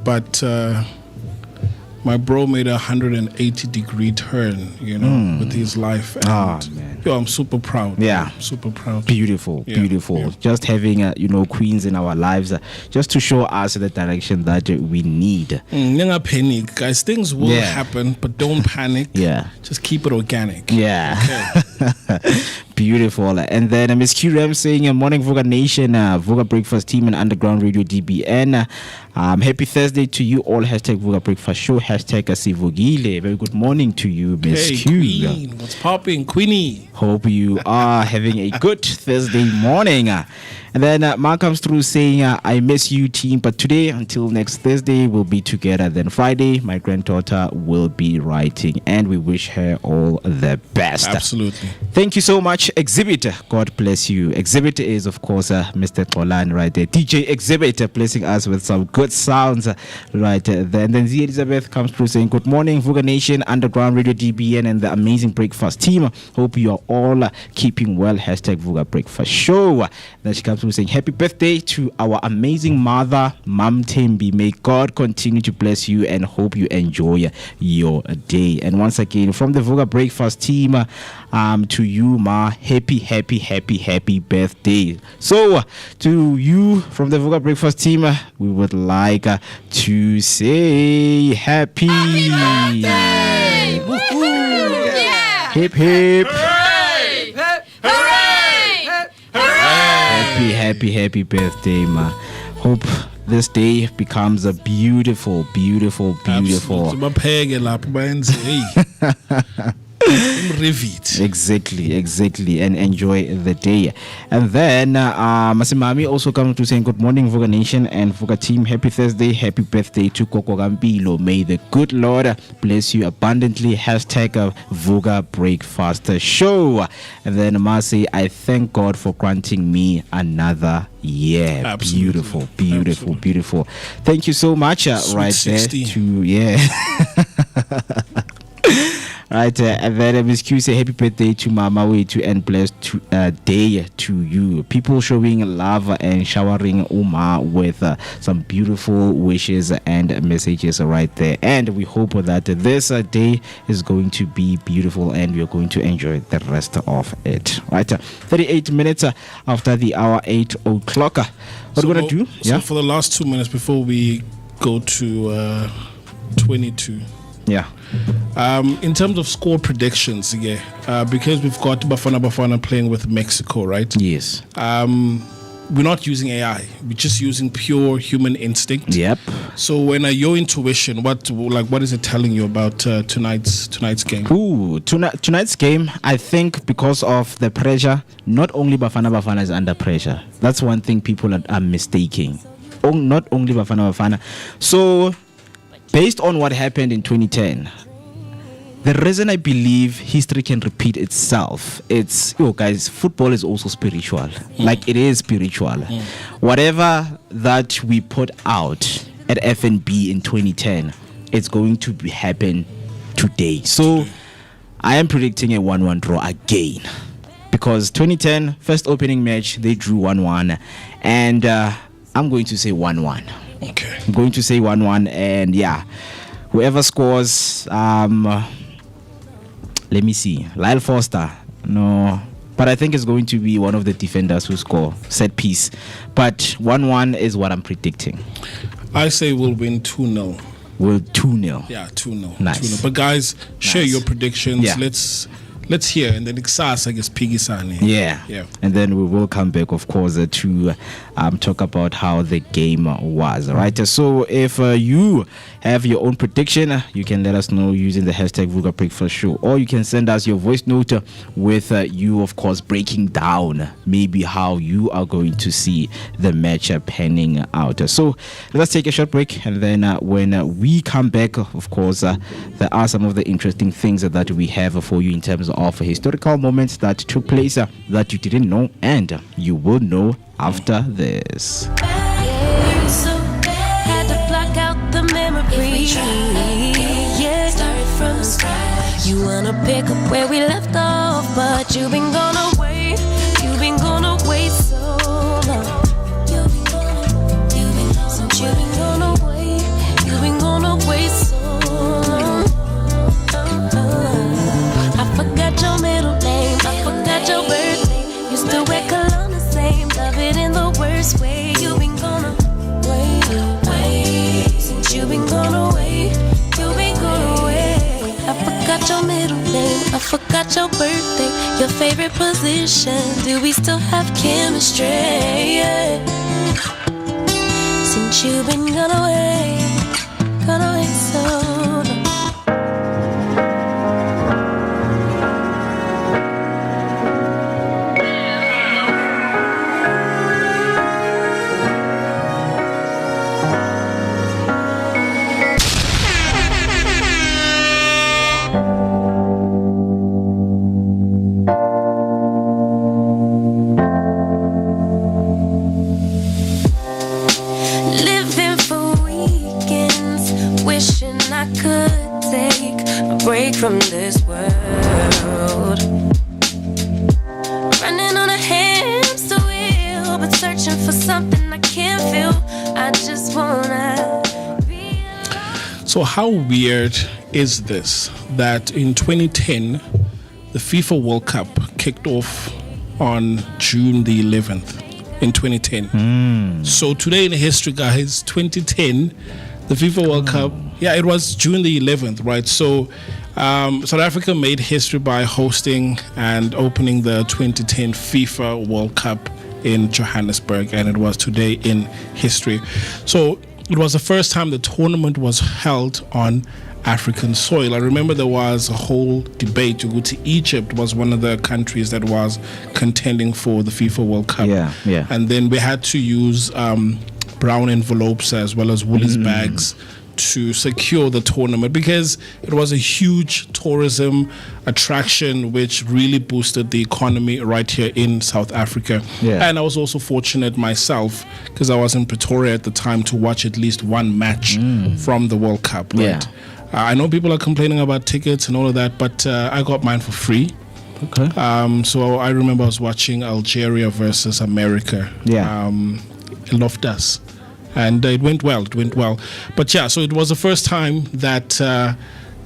But my bro made a 180-degree turn, with his life. And
man.
I'm super proud.
Yeah.
I'm super proud.
Beautiful. Yeah. Just having, queens in our lives, just to show us the direction that we need.
Never panic, guys. Things will happen, but don't panic. Just keep it organic.
Okay. Beautiful. And then Miss Q-Ram saying morning Vooka Nation, Vooka Breakfast team and Underground Radio DBN. Happy Thursday to you all. Hashtag Vooka Breakfast Show. Hashtag Asivugile. Very good morning to you, Miss Q.
Queen. What's popping, Queenie?
Hope you are having a good Thursday morning. And then Mark comes through saying, I miss you team, but today until next Thursday we'll be together. Then Friday my granddaughter will be writing, and we wish her all the best.
Absolutely.
Thank you so much, Exhibit. God bless you. Exhibit is of course Mr. Tolan right there. DJ Exhibit blessing us with some good good sounds right then. Then Z Elizabeth comes through saying, good morning, Vooka Nation, Underground Radio DBN, and the amazing breakfast team. Hope you are all keeping well. Hashtag Vooka Breakfast Show. Then she comes through saying, happy birthday to our amazing mother, Mam Tembi. May God continue to bless you and hope you enjoy your day. And once again, from the Vooka Breakfast team, to you, Ma, happy birthday. So, to you from the Vooka Breakfast team, we would like to say happy birthday! Yeah. Hip hip! Hooray! Hooray! Hooray! Happy birthday, Ma. Hope this day becomes a beautiful. Exactly, and enjoy the day. And then Masimami also comes to saying, good morning, Vooka Nation and Vooka team. Happy Thursday, happy birthday to Koko Gambilo. May the good Lord bless you abundantly. Hashtag Vooka Breakfast Show. And then Masi, I thank God for granting me another year.
Absolutely.
Beautiful. Thank you so much. Right 60. There to Right, and then Miss Q say happy birthday to Mama Way to and blessed day to you. People showing love and showering Uma with some beautiful wishes and messages right there. And we hope that this day is going to be beautiful and we are going to enjoy the rest of it. Right, 38 minutes after the hour 8 o'clock. What are we going to do?
So for the last 2 minutes before we go to 22.
Yeah.
In terms of score predictions, because we've got Bafana playing with Mexico, right?
Yes.
We're not using AI. We're just using pure human instinct.
Yep.
So when your intuition, what is it telling you about tonight's game?
Tonight's game, I think because of the pressure, not only Bafana is under pressure. That's one thing people are mistaking. Not only Bafana. So based on what happened in 2010, the reason I believe history can repeat itself, it's, guys, football is also spiritual. Like, it is spiritual. Whatever that we put out at FNB in 2010, it's going to happen today. So I am predicting a 1-1 draw again. Because 2010, first opening match, they drew 1-1. And I'm going to say 1-1.
Okay.
I'm going to say 1-1, and whoever scores, let me see, Lyle Foster, no, but I think it's going to be one of the defenders who score set piece. But 1-1 is what I'm predicting.
I say we'll win 2-0.
We'll 2-0.
Yeah, 2-0.
Nice.
2-0. But guys, share your predictions.
Yeah.
Let's hear, and then Iksasa gets Piggy Sani.
Yeah. And then we will come back, of course, to talk about how the game was. Right. So if you have your own prediction, you can let us know using the hashtag Vooka Breakfast Show, or you can send us your voice note with you, of course, breaking down maybe how you are going to see the match panning out. So let's take a short break, and then when we come back, of course, there are some of the interesting things that we have for you in terms of historical moments that took place that you didn't know, and you will know after this.
Had to block out the memory. Started from scratch. You wanna pick up where we left off, but you've been gone away. You've been gone away so long. Since you've been gone away. You've been gone away so long. I forgot your middle name. I forgot your birthday. You still wear cologne the same. Love it in the worst way. You've been gone away. Since you've been gone away. You've been gone away. I forgot your middle name. I forgot your birthday. Your favorite position. Do we still have chemistry? Since you've been gone away so long. Living food take a break from this world. Running on a hamster wheel, but searching for something I can't feel. I just wanna.
So how weird is this that in 2010 the FIFA World Cup kicked off on June the 11th in 2010. So today in history, guys, 2010, the FIFA World Cup, it was June the 11th, right? So South Africa made history by hosting and opening the 2010 FIFA World Cup in Johannesburg, and it was today in history. So it was the first time the tournament was held on African soil. I remember there was a whole debate. Egypt was one of the countries that was contending for the FIFA World Cup.
Yeah.
And then we had to use brown envelopes as well as Woolies bags to secure the tournament because it was a huge tourism attraction which really boosted the economy right here in South Africa. And I was also fortunate myself because I was in Pretoria at the time to watch at least one match from the World Cup, right? I know people are complaining about tickets and all of that, but I got mine for free.
Okay.
So I remember I was watching Algeria versus America. Loftus. And it went well. But so it was the first time that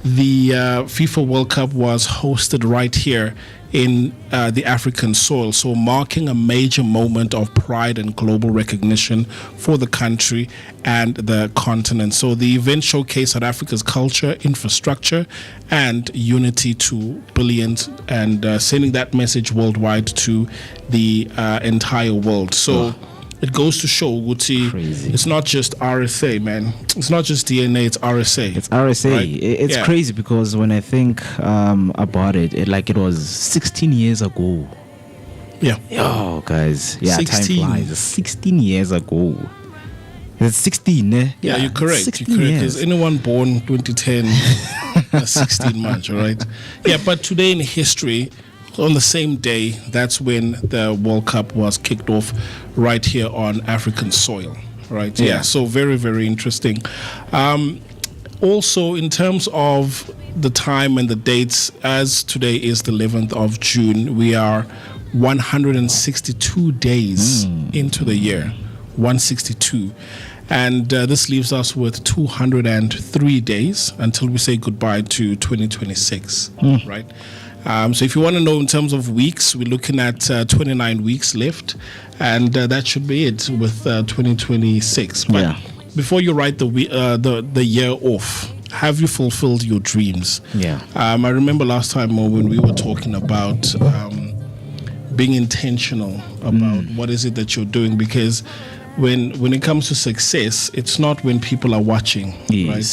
the FIFA World Cup was hosted right here in the African soil, so marking a major moment of pride and global recognition for the country and the continent. So the event showcased South Africa's culture, infrastructure, and unity to billions, and sending that message worldwide to the entire world. So it goes to show, Guti, it's not just RSA, man. It's not just DNA, it's RSA.
It's RSA.
Right?
It's crazy because when I think about it, it was 16 years ago. Oh, guys. 16. Time flies. 16 years ago. It's 16, eh?
Yeah, you're correct. Is anyone born 2010? 16 months, all right? Yeah, but today in history, on the same day, that's when the World Cup was kicked off right here on African soil, right? So very, very interesting. Also, in terms of the time and the dates, as today is the 11th of June, we are 162 days into the year, 162. And this leaves us with 203 days until we say goodbye to 2026, right? So if you want to know in terms of weeks, we're looking at 29 weeks left, and that should be it with 2026. But before you write the year off, have you fulfilled your dreams? I remember last time when we were talking about being intentional about what is it that you're doing, because when it comes to success, it's not when people are watching, right?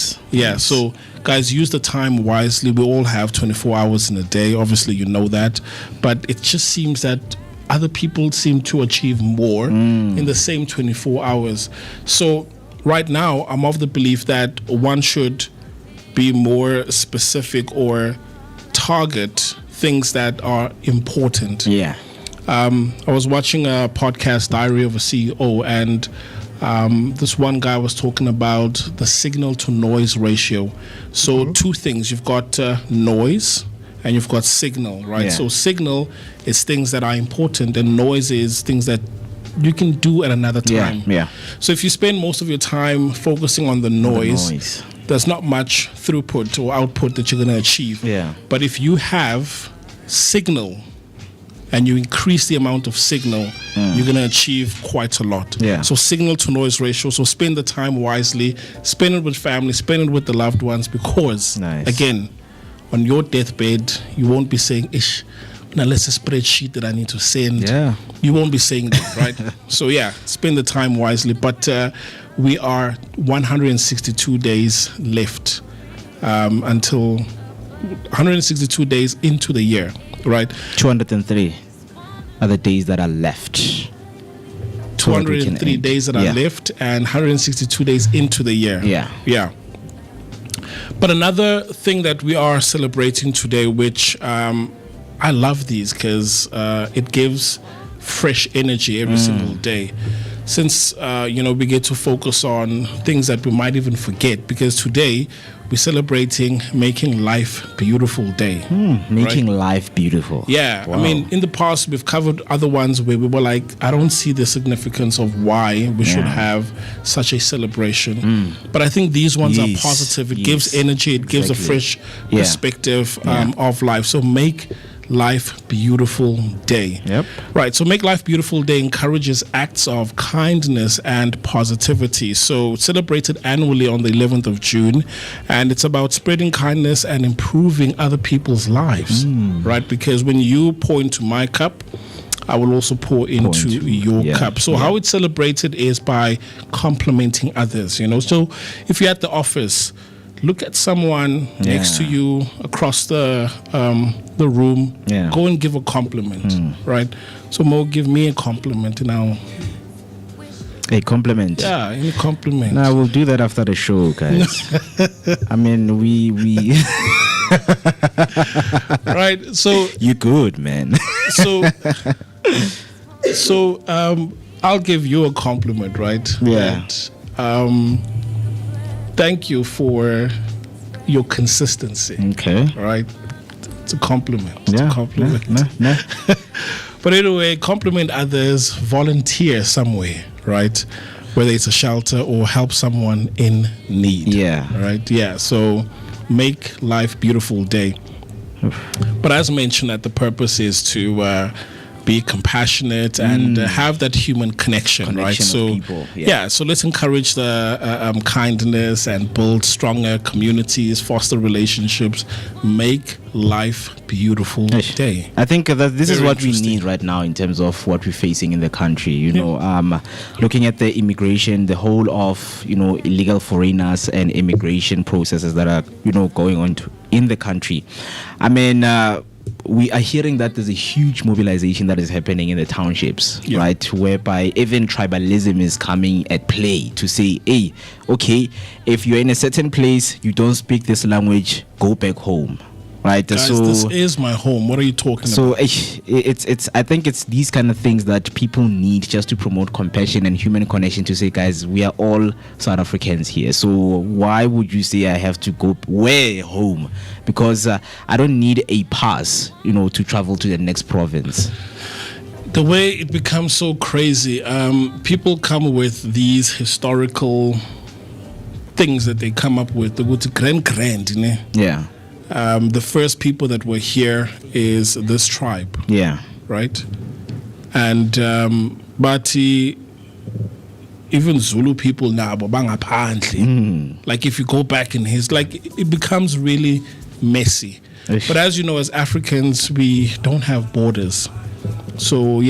So guys, use the time wisely. We all have 24 hours in a day. Obviously, you know that. But it just seems that other people seem to achieve more in the same 24 hours. So right now, I'm of the belief that one should be more specific or target things that are important. I was watching a podcast, Diary of a CEO, and this one guy was talking about the signal to noise ratio. So two things, you've got noise and you've got signal, right? So signal is things that are important, and noise is things that you can do at another time. So if you spend most of your time focusing on the noise, there's not much throughput or output that you're going to achieve. But if you have signal and you increase the amount of signal, you're going to achieve quite a lot. So signal to noise ratio. So spend the time wisely, spend it with family, spend it with the loved ones, because again, on your deathbed, you won't be saying, ish, now let's a spreadsheet that I need to send. You won't be saying that, right? So spend the time wisely. But we are 162 days left until 162 days into the year. Right,
203 are the days that are left.
203 days that are left, and 162 days into the year. But another thing that we are celebrating today, which I love these because it gives fresh energy every single day. since we get to focus on things that we might even forget, because today we're celebrating Making Life Beautiful Day.
Making life beautiful.
Yeah,
Wow.
I mean, in the past we've covered other ones where we were like, I don't see the significance of why we should have such a celebration. But I think these ones are positive. It gives energy. It gives a fresh perspective of life. So make Life Beautiful Day.
Yep.
Right. So Make Life Beautiful Day encourages acts of kindness and positivity. So celebrated annually on the 11th of June. And it's about spreading kindness and improving other people's lives. Right. Because when you pour into my cup, I will also pour into your cup. So how it's celebrated is by complimenting others, So if you're at the office, look at someone next to you across the room.
Yeah.
Go and give a compliment, right? So Mo, give me a compliment now.
A compliment.
Yeah, any compliment.
No, we'll do that after the show, guys. I mean, we
right. So
you good, man.
So I'll give you a compliment, right?
Yeah.
And, thank you for your consistency.
Okay.
Right? It's a compliment. It's
Yeah.
a compliment.
No.
But anyway, compliment others, volunteer somewhere, right? Whether it's a shelter or help someone in need.
Yeah.
Right? Yeah. So Make Life Beautiful Day. But as mentioned, that the purpose is to be compassionate and have that human connection, right? So,
people,
so let's encourage the kindness and build stronger communities, foster relationships, make life beautiful day.
I think that this is
Very
what we
interesting.
need right now in terms of what we're facing in the country. Looking at the immigration, the whole of illegal foreigners and immigration processes that are going on in the country. I mean, we are hearing that there's a huge mobilization that is happening in the townships, right? Whereby even tribalism is coming at play to say, hey, okay, if you're in a certain place, you don't speak this language, go back home. Right,
Guys,
so
this is my home. What are you talking
so
about?
it's I think it's these kind of things that people need just to promote compassion and human connection, to say, guys, we are all South Africans here, so why would you say I have to go way home? Because I don't need a pass to travel to the next province.
The way it becomes so crazy, people come with these historical things that they come up with. They go to grand,
Yeah.
The first people that were here is this tribe.
Yeah.
Right? And but even Zulu people now, like if you go back in it becomes really messy. But as you know, as Africans, we don't have borders. So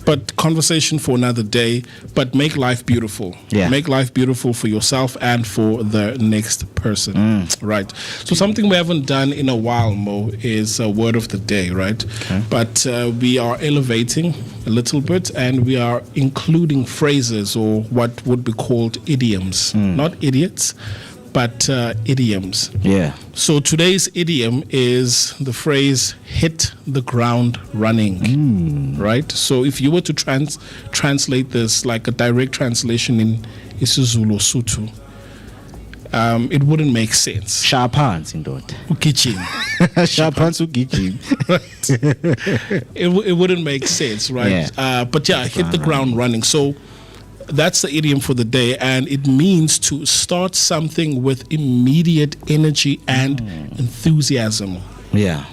but conversation for another day. But make life beautiful.
Yeah.
Make life beautiful for yourself and for the next person. Right. So something we haven't done in a while, Mo, is a word of the day, right? Okay. But we are elevating a little bit, and we are including phrases, or what would be called idioms. Not idiots, but idioms.
Yeah.
So today's idiom is the phrase "hit the ground running." Right. So if you were to translate this like a direct translation in isiZulu or Sotho, it wouldn't make sense.
Sharpans in dot.
Ukijim.
Sharpans ukijim.
It wouldn't make sense, right?
Yeah.
But hit the ground running. So that's the idiom for the day, and it means to start something with immediate energy and enthusiasm.
Yeah.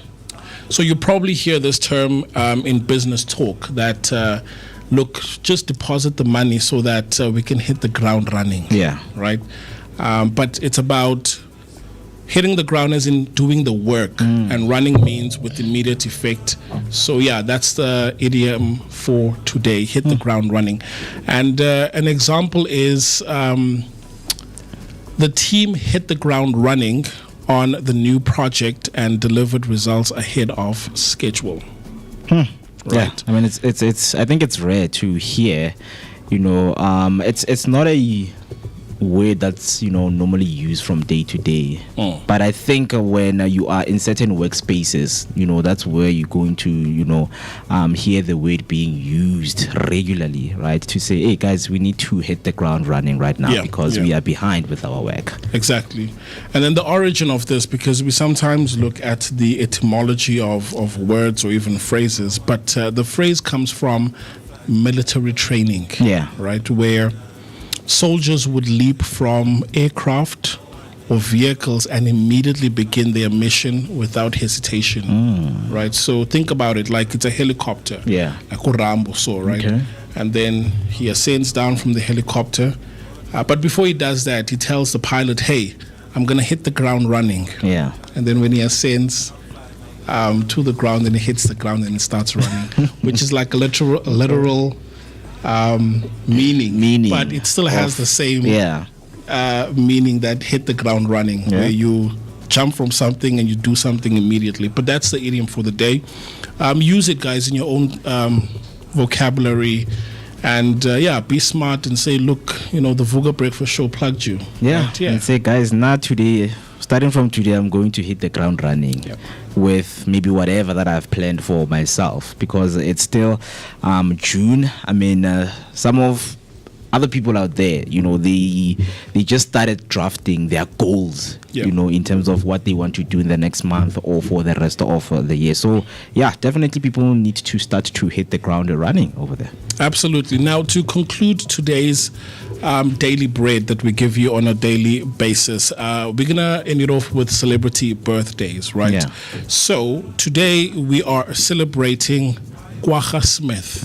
So you probably hear this term in business talk that, look, just deposit the money so that we can hit the ground running.
Yeah.
Right? But it's about hitting the ground as in doing the work, and running means with immediate effect. So that's the idiom for today, hit the ground running. And an example is the team hit the ground running on the new project and delivered results ahead of schedule.
Right.
Yeah,
I mean, it's I think it's rare to hear, it's not a word that's normally used from day to day. But I think when you are in certain workspaces, that's where you're going to hear the word being used regularly, right? To say, hey guys, we need to hit the ground running right now because we are behind with our work.
Exactly. And then the origin of this, because we sometimes look at the etymology of words or even phrases, but the phrase comes from military training, right, where soldiers would leap from aircraft or vehicles and immediately begin their mission without hesitation, right? So think about it like it's a helicopter, like Rambo, so right? Okay. And then he ascends down from the helicopter, but before he does that, he tells the pilot, hey, I'm gonna hit the ground running. And then when he ascends to the ground, then he hits the ground and it starts running, which is like a literal meaning, but it still has the same meaning that hit the ground running, where you jump from something and you do something immediately. But that's the idiom for the day. Use it, guys, in your own vocabulary, and be smart and say, look, the Vooka Breakfast Show plugged you.
And say, guys, starting from today, I'm going to hit the ground running with maybe whatever that I've planned for myself, because it's still June. I mean, some of other people out there, they just started drafting their goals, in terms of what they want to do in the next month or for the rest of the year. So, definitely people need to start to hit the ground running over there.
Absolutely. Now, to conclude today's daily bread that we give you on a daily basis, we're going to end it off with celebrity birthdays, right? So, today we are celebrating Kwagga Smith.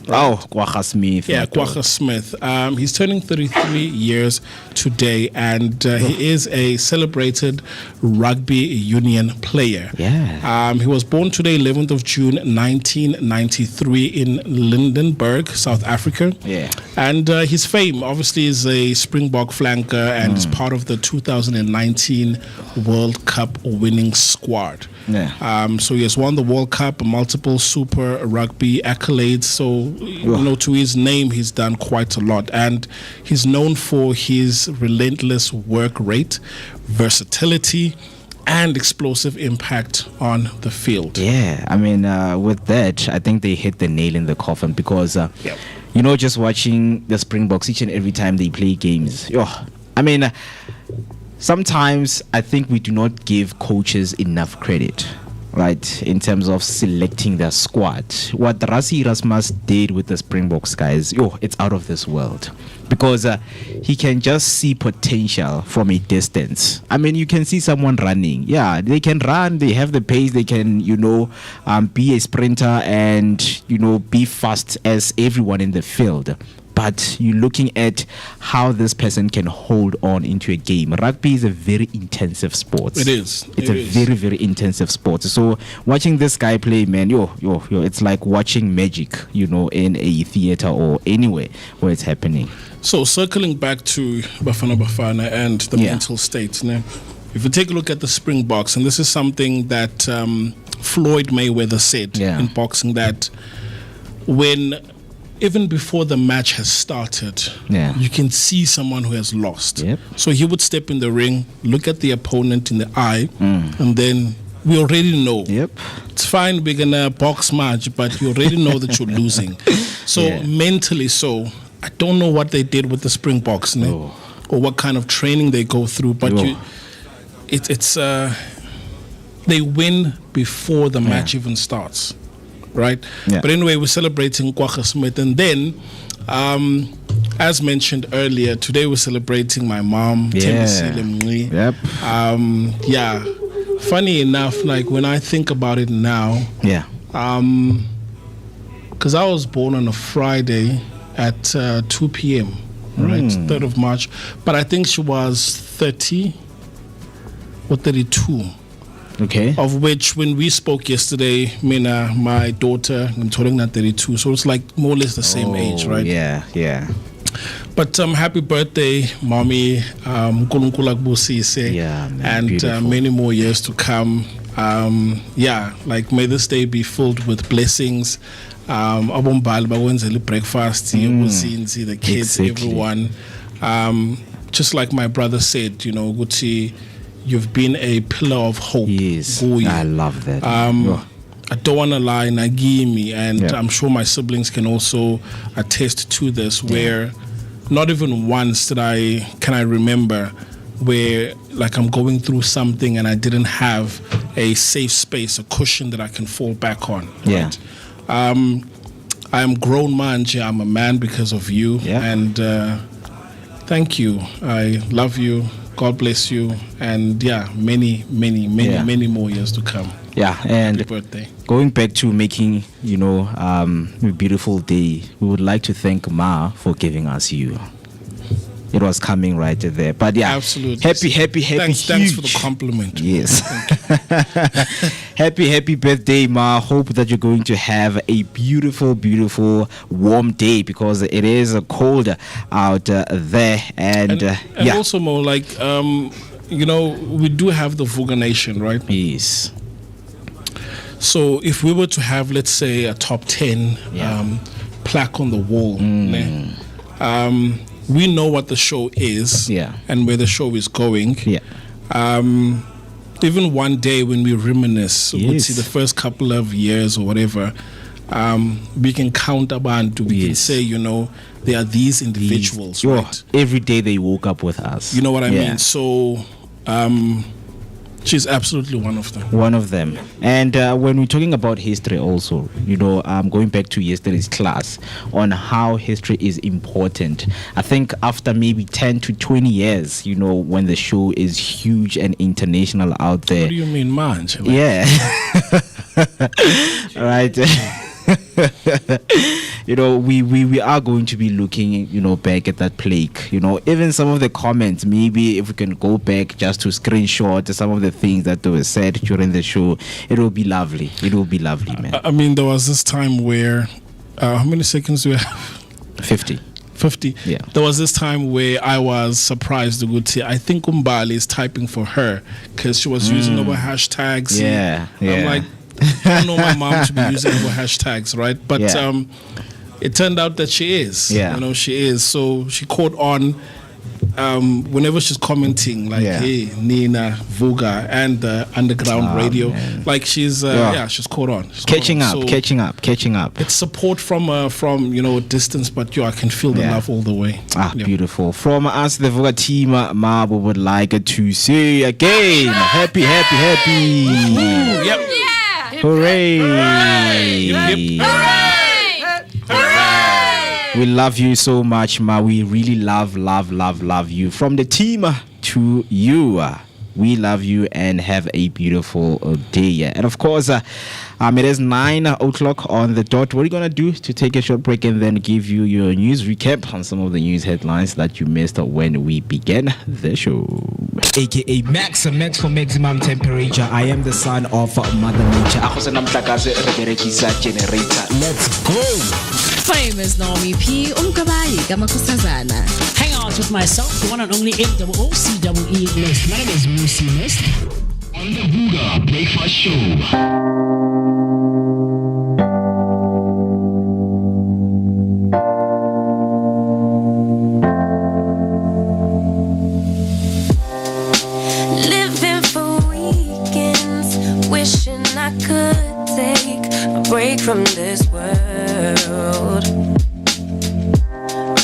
Oh, Kwagga Smith.
Yeah, Kwagga Smith. He's turning 33 years today, and he is a celebrated rugby union player. He was born today, 11th of June, 1993 in Lydenburg, South Africa. And his fame, obviously, is a Springbok flanker and is part of the 2019 World Cup winning squad. So he has won the World Cup, multiple Super Rugby accolades. So, to his name, he's done quite a lot. And he's known for his relentless work rate, versatility, and explosive impact on the field.
I mean, with that, I think they hit the nail in the coffin, because, just watching the Springboks each and every time they play games, I mean, sometimes I think we do not give coaches enough credit, right, in terms of selecting their squad. What Rassie Erasmus did with the Springboks, guys, it's out of this world, because he can just see potential from a distance. I mean, you can see someone running. They can run, they have the pace, they can, be a sprinter and, be fast as everyone in the field. But you're looking at how this person can hold on into a game. Rugby is a very intensive sport.
It is.
It's a very, very intensive sport. So watching this guy play, man, it's like watching magic, in a theater or anywhere where it's happening.
So circling back to Bafana and the mental state, if you take a look at the Springboks, and this is something that Floyd Mayweather said in boxing, that even before the match has started, you can see someone who has lost. So he would step in the ring, look at the opponent in the eye, and then we already know. It's fine, we're going to box match, but you already know that you're losing. So mentally, I don't know what they did with the Springboks, or what kind of training they go through, but they win before the match even starts. Right? But anyway, we're celebrating Kwagga Smith. And then, as mentioned earlier, today we're celebrating my mom, Temesile Mngci. Funny enough, like when I think about it now, because I was born on a Friday at 2 p.m., right? 3rd of March. But I think she was 30 or 32.
Okay.
Of which, when we spoke yesterday, Mina, my daughter, I'm telling her 32, so it's like more or less the same age, right? But happy birthday, mommy. Nkulunkulu akubusise. And many more years to come. May this day be filled with blessings. Abombali bawenzele breakfast, the kids, everyone. just like my brother said, Guti, you've been a pillar of hope.
Yes, I love that.
I don't want to lie, Nagimi, and I'm sure my siblings can also attest to this, where not even once can I remember where like I'm going through something and I didn't have a safe space, a cushion that I can fall back on. Right? I am grown man, I'm a man because of you, and thank you. I love you. God bless you, and many more years to come.
And
happy birthday.
Going back to making a beautiful day, we would like to thank Ma for giving us you. It was coming right there, but
absolutely.
Happy.
Thanks for the compliment.
Yes. happy birthday, Ma. Hope that you're going to have a beautiful warm day, because it is cold out there, and
also more like we do have the Vooka Nation, right?
Yes.
So if we were to have, let's say, a top 10 plaque on the wall, we know what the show is and where the show is going. Even one day when we reminisce, we'll see the first couple of years or whatever, we can count abantu. We can say, there are these individuals, right?
Every day they woke up with us.
You know what I mean? So she's absolutely one of them.
One of them. And when we're talking about history also, going back to yesterday's class on how history is important. I think after maybe 10 to 20 years, when the show is huge and international out there.
What do you mean, man?
Right. We are going to be looking, back at that plaque. Even some of the comments, maybe if we can go back just to screenshot some of the things that were said during the show, it will be lovely. It will be lovely, man.
I mean, there was this time where, how many seconds do we have?
50.
Yeah. There was this time where I was surprised. I think Umbali is typing for her because she was using our hashtags. I'm like, I don't know my mom to be using our hashtags, right? But it turned out that she is. She is. So she caught on whenever she's commenting, like, hey, Nina, Vooka, and the underground radio. Man. Like she's she's caught on.
Catching up.
It's support from a distance, but I can feel the love all the way.
Beautiful. From us, the Vooka team, Ma, we would like to say again, happy.
Ooh, yep.
Hooray! We love you so much, Ma. We really love you. From the team to you, we love you and have a beautiful day. And of course, it is 9 o'clock on the dot. What are you going to do to take a short break and then give you your news recap on some of the news headlines that you missed when we began the show?
AKA Max for maximum temperature. I am the son of Mother Nature. Let's go!
Famous NommyP, Umkabayi, Gamakustazana.
Hang out with myself, the one and only MooCee Mist. My name is MooCee Mist. On the Vooka Breakfast Show.
Break from this world,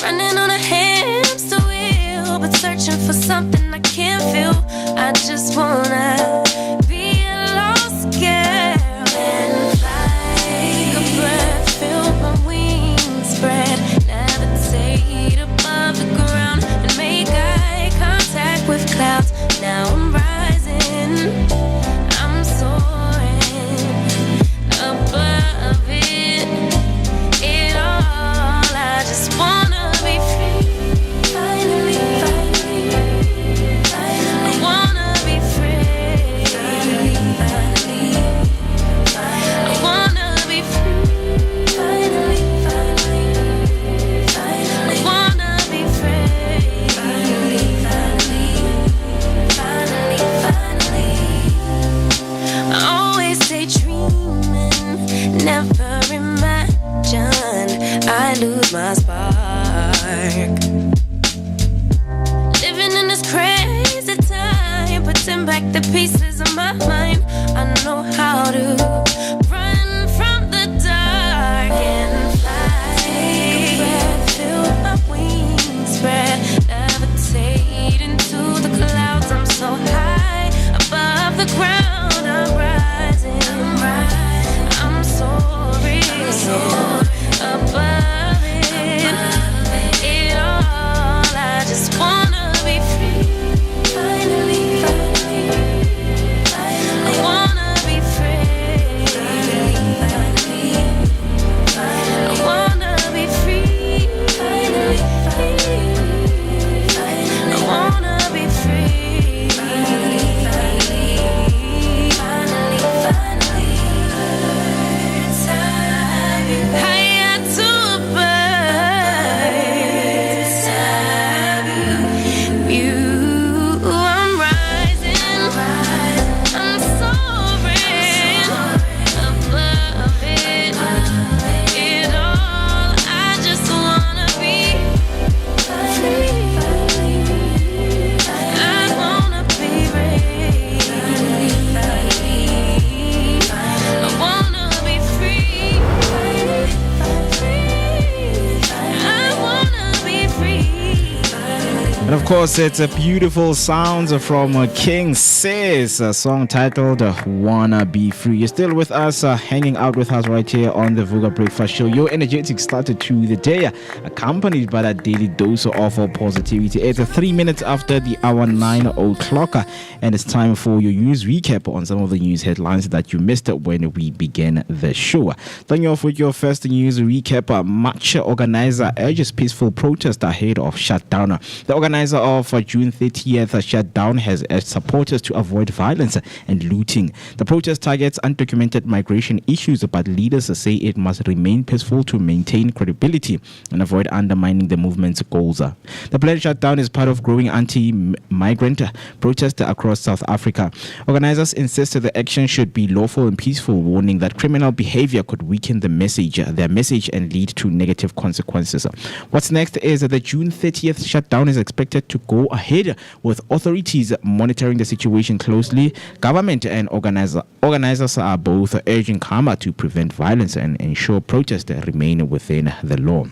running on a hamster wheel, but searching for something I can't feel. I just wanna be a lost girl and fly. Take a breath, feel my wings spread, levitate above the ground and make eye contact with clouds. Now I'm rising, I'm soaring above it all. I just wanna be free. Finally. I wanna be free. I wanna be free. Finally. I wanna be free. Finally. I always stay dreaming, never imagine I lose my spark. Living like the pieces of my mind. I know how to run from the dark and fly. Take a breath, feel my wings spread, levitate into the clouds. I'm so high above the ground. I'm rising. I'm soaring above it. It all. I just wanna be free. Finally. I wanna be free. I wanna be free. I wanna be free. Higher to a bird. You, I'm rising. I'm soaring above it. It all. I just wanna be free. I wanna be free. I wanna be free. I wanna be free.
And of course, it's a beautiful sounds from King Sis, a song titled Wanna Be Free. You're still with us, hanging out with us right here on the Vooka Breakfast Show. Your energetic started to the day, accompanied by that daily dose of positivity. It's 3 minutes after the hour 9 o'clock, and it's time for your news recap on some of the news headlines that you missed when we began the show. Starting off with your first news recap, March organizer urges peaceful protest ahead of shutdown. The organizer of June 30th shutdown has urged supporters to avoid violence and looting. The protest targets undocumented migration issues, but leaders say it must remain peaceful to maintain credibility and avoid undermining the movement's goals. The planned shutdown is part of growing anti-migrant protests across South Africa. Organizers insist the action should be lawful and peaceful, warning that criminal behavior could weaken their message and lead to negative consequences. What's next is that the June 30th shutdown is expected to go ahead, with authorities monitoring the situation closely. Government and organizers are both urging calm to prevent violence and ensure protests remain within the law.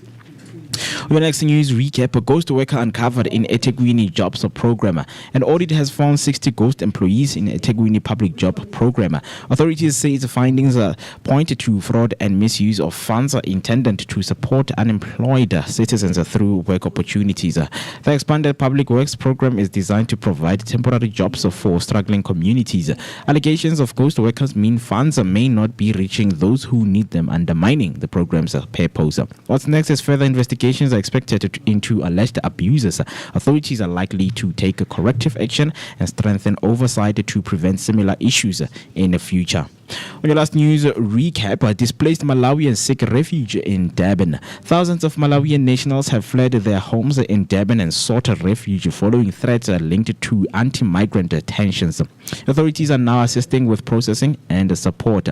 Your next news recap, a ghost worker uncovered in eThekwini Jobs Program. An audit has found 60 ghost employees in eThekwini Public Job Program. Authorities say its findings point to fraud and misuse of funds intended to support unemployed citizens through work opportunities. The expanded Public Works Program is designed to provide temporary jobs for struggling communities. Allegations of ghost workers mean funds may not be reaching those who need them, undermining the program's purpose. What's next is further investigations are expected into alleged abuses. Authorities are likely to take corrective action and strengthen oversight to prevent similar issues in the future. On your last news recap, displaced Malawians seek refuge in Durban. Thousands of Malawian nationals have fled their homes in Durban and sought refuge following threats linked to anti-migrant tensions. Authorities are now assisting with processing and support.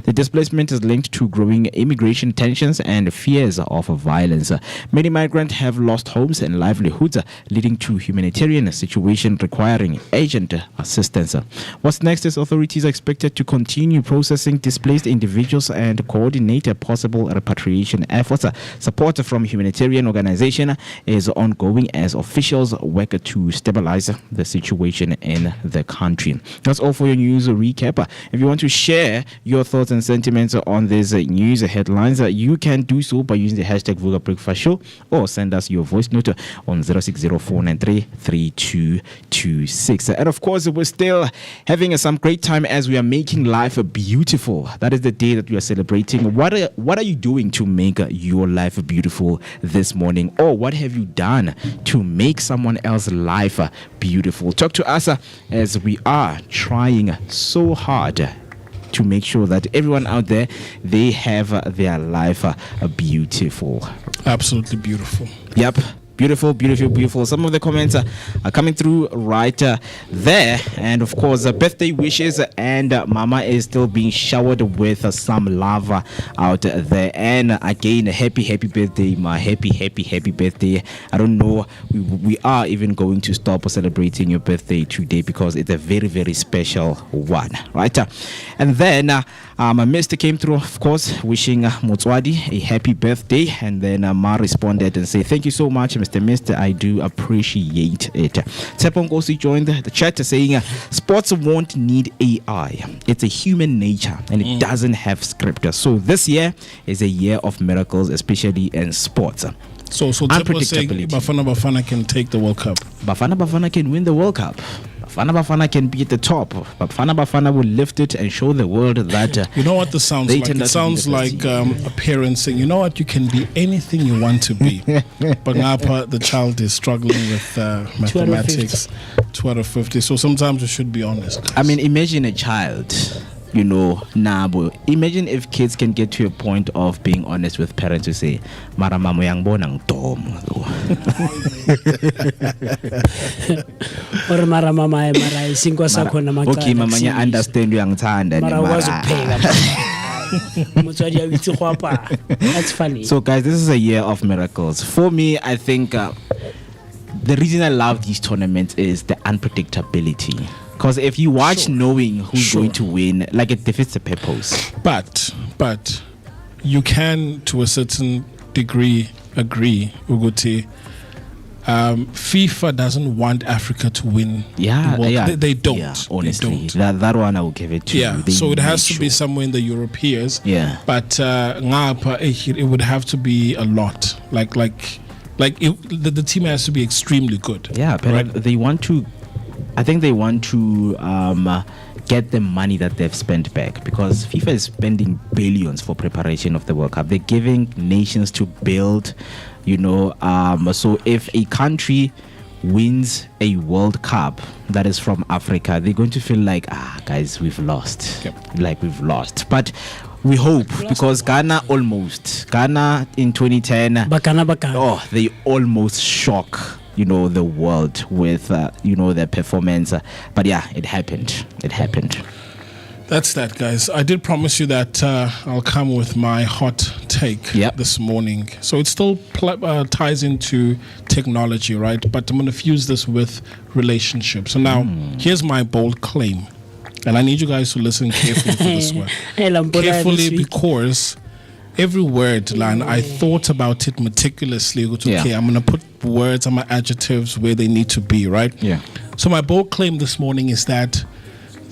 The displacement is linked to growing immigration tensions and fears of violence. Many migrants have lost homes and livelihoods, leading to humanitarian situation requiring urgent assistance. What's next is authorities are expected to continue processing displaced individuals and coordinate possible repatriation efforts. Support from humanitarian organization is ongoing as officials work to stabilize the situation in the country. That's all for your news recap. If you want to share your thoughts and sentiments on these news headlines, you can do so by using the hashtag Vooka Breakfast Show or send us your voice note on 0604933226. And of course, we're still having some great time as we are making life beautiful. That is the day that we are celebrating. What are you doing to make your life beautiful this morning, or what have you done to make someone else's life beautiful? Talk to us as we are trying so hard to make sure that everyone out there, they have their life beautiful.
Absolutely beautiful.
Yep. Beautiful, beautiful, beautiful. Some of the comments are coming through right there. And of course, birthday wishes. And Mama is still being showered with some lava out there. And again, happy birthday, Ma. Happy birthday. I don't know. We are even going to stop celebrating your birthday today because it's a very, very special one. Right? And then Mr. came through, of course, wishing Motswadi a happy birthday. And then Ma responded and said, thank you so much, Mr. I do appreciate it. Tepong also joined the chat saying sports won't need AI. It's a human nature and it doesn't have script. So this year is a year of miracles, especially in sports.
So Tepo saying Bafana can take the World Cup.
Bafana can win the World Cup. Bafana can be at the top. Bafana will lift it and show the world that
you know what this sounds like? It sounds like a parent saying, you know what, you can be anything you want to be. But Ngapa, the child is struggling with mathematics. 2 out of 50. So sometimes we should be honest, guys.
I mean, imagine a child. Imagine if kids can get to a point of being honest with parents to say, Mara mamo yang bonang tom.
Or Mara mama mara singwa sakho na makala.
Okay, mama nya understand yang thanda ni mara.
That's funny.
So guys, this is a year of miracles. For me, I think the reason I love these tournaments is the unpredictability. Because if you watch knowing who's going to win, like it defeats the purpose.
But you can, to a certain degree, agree, Uguti. FIFA doesn't want Africa to win. They don't.
Yeah, honestly, that one I will give it to you.
So it has to be somewhere in the Europeans.
Yeah.
But it would have to be a lot. The team has to be extremely good.
Yeah, but
right?
I think they want to get the money that they've spent back, because FIFA is spending billions for preparation of the World Cup. They're giving nations to build, so if a country wins a World Cup that is from Africa, they're going to feel like, guys, we've lost.
Yep.
Like we've lost. But we hope, because Ghana in 2010, they almost shock the world with their performance, but it happened.
That's that, guys. I did promise you that I'll come with my hot take this morning. So it still ties into technology, right? But I'm going to fuse this with relationships. So now here's my bold claim, and I need you guys to listen carefully to this one. Carefully, because every word, Lan, I thought about it meticulously. Okay, I'm going to put words and my adjectives where they need to be, right?
Yeah.
So my bold claim this morning is that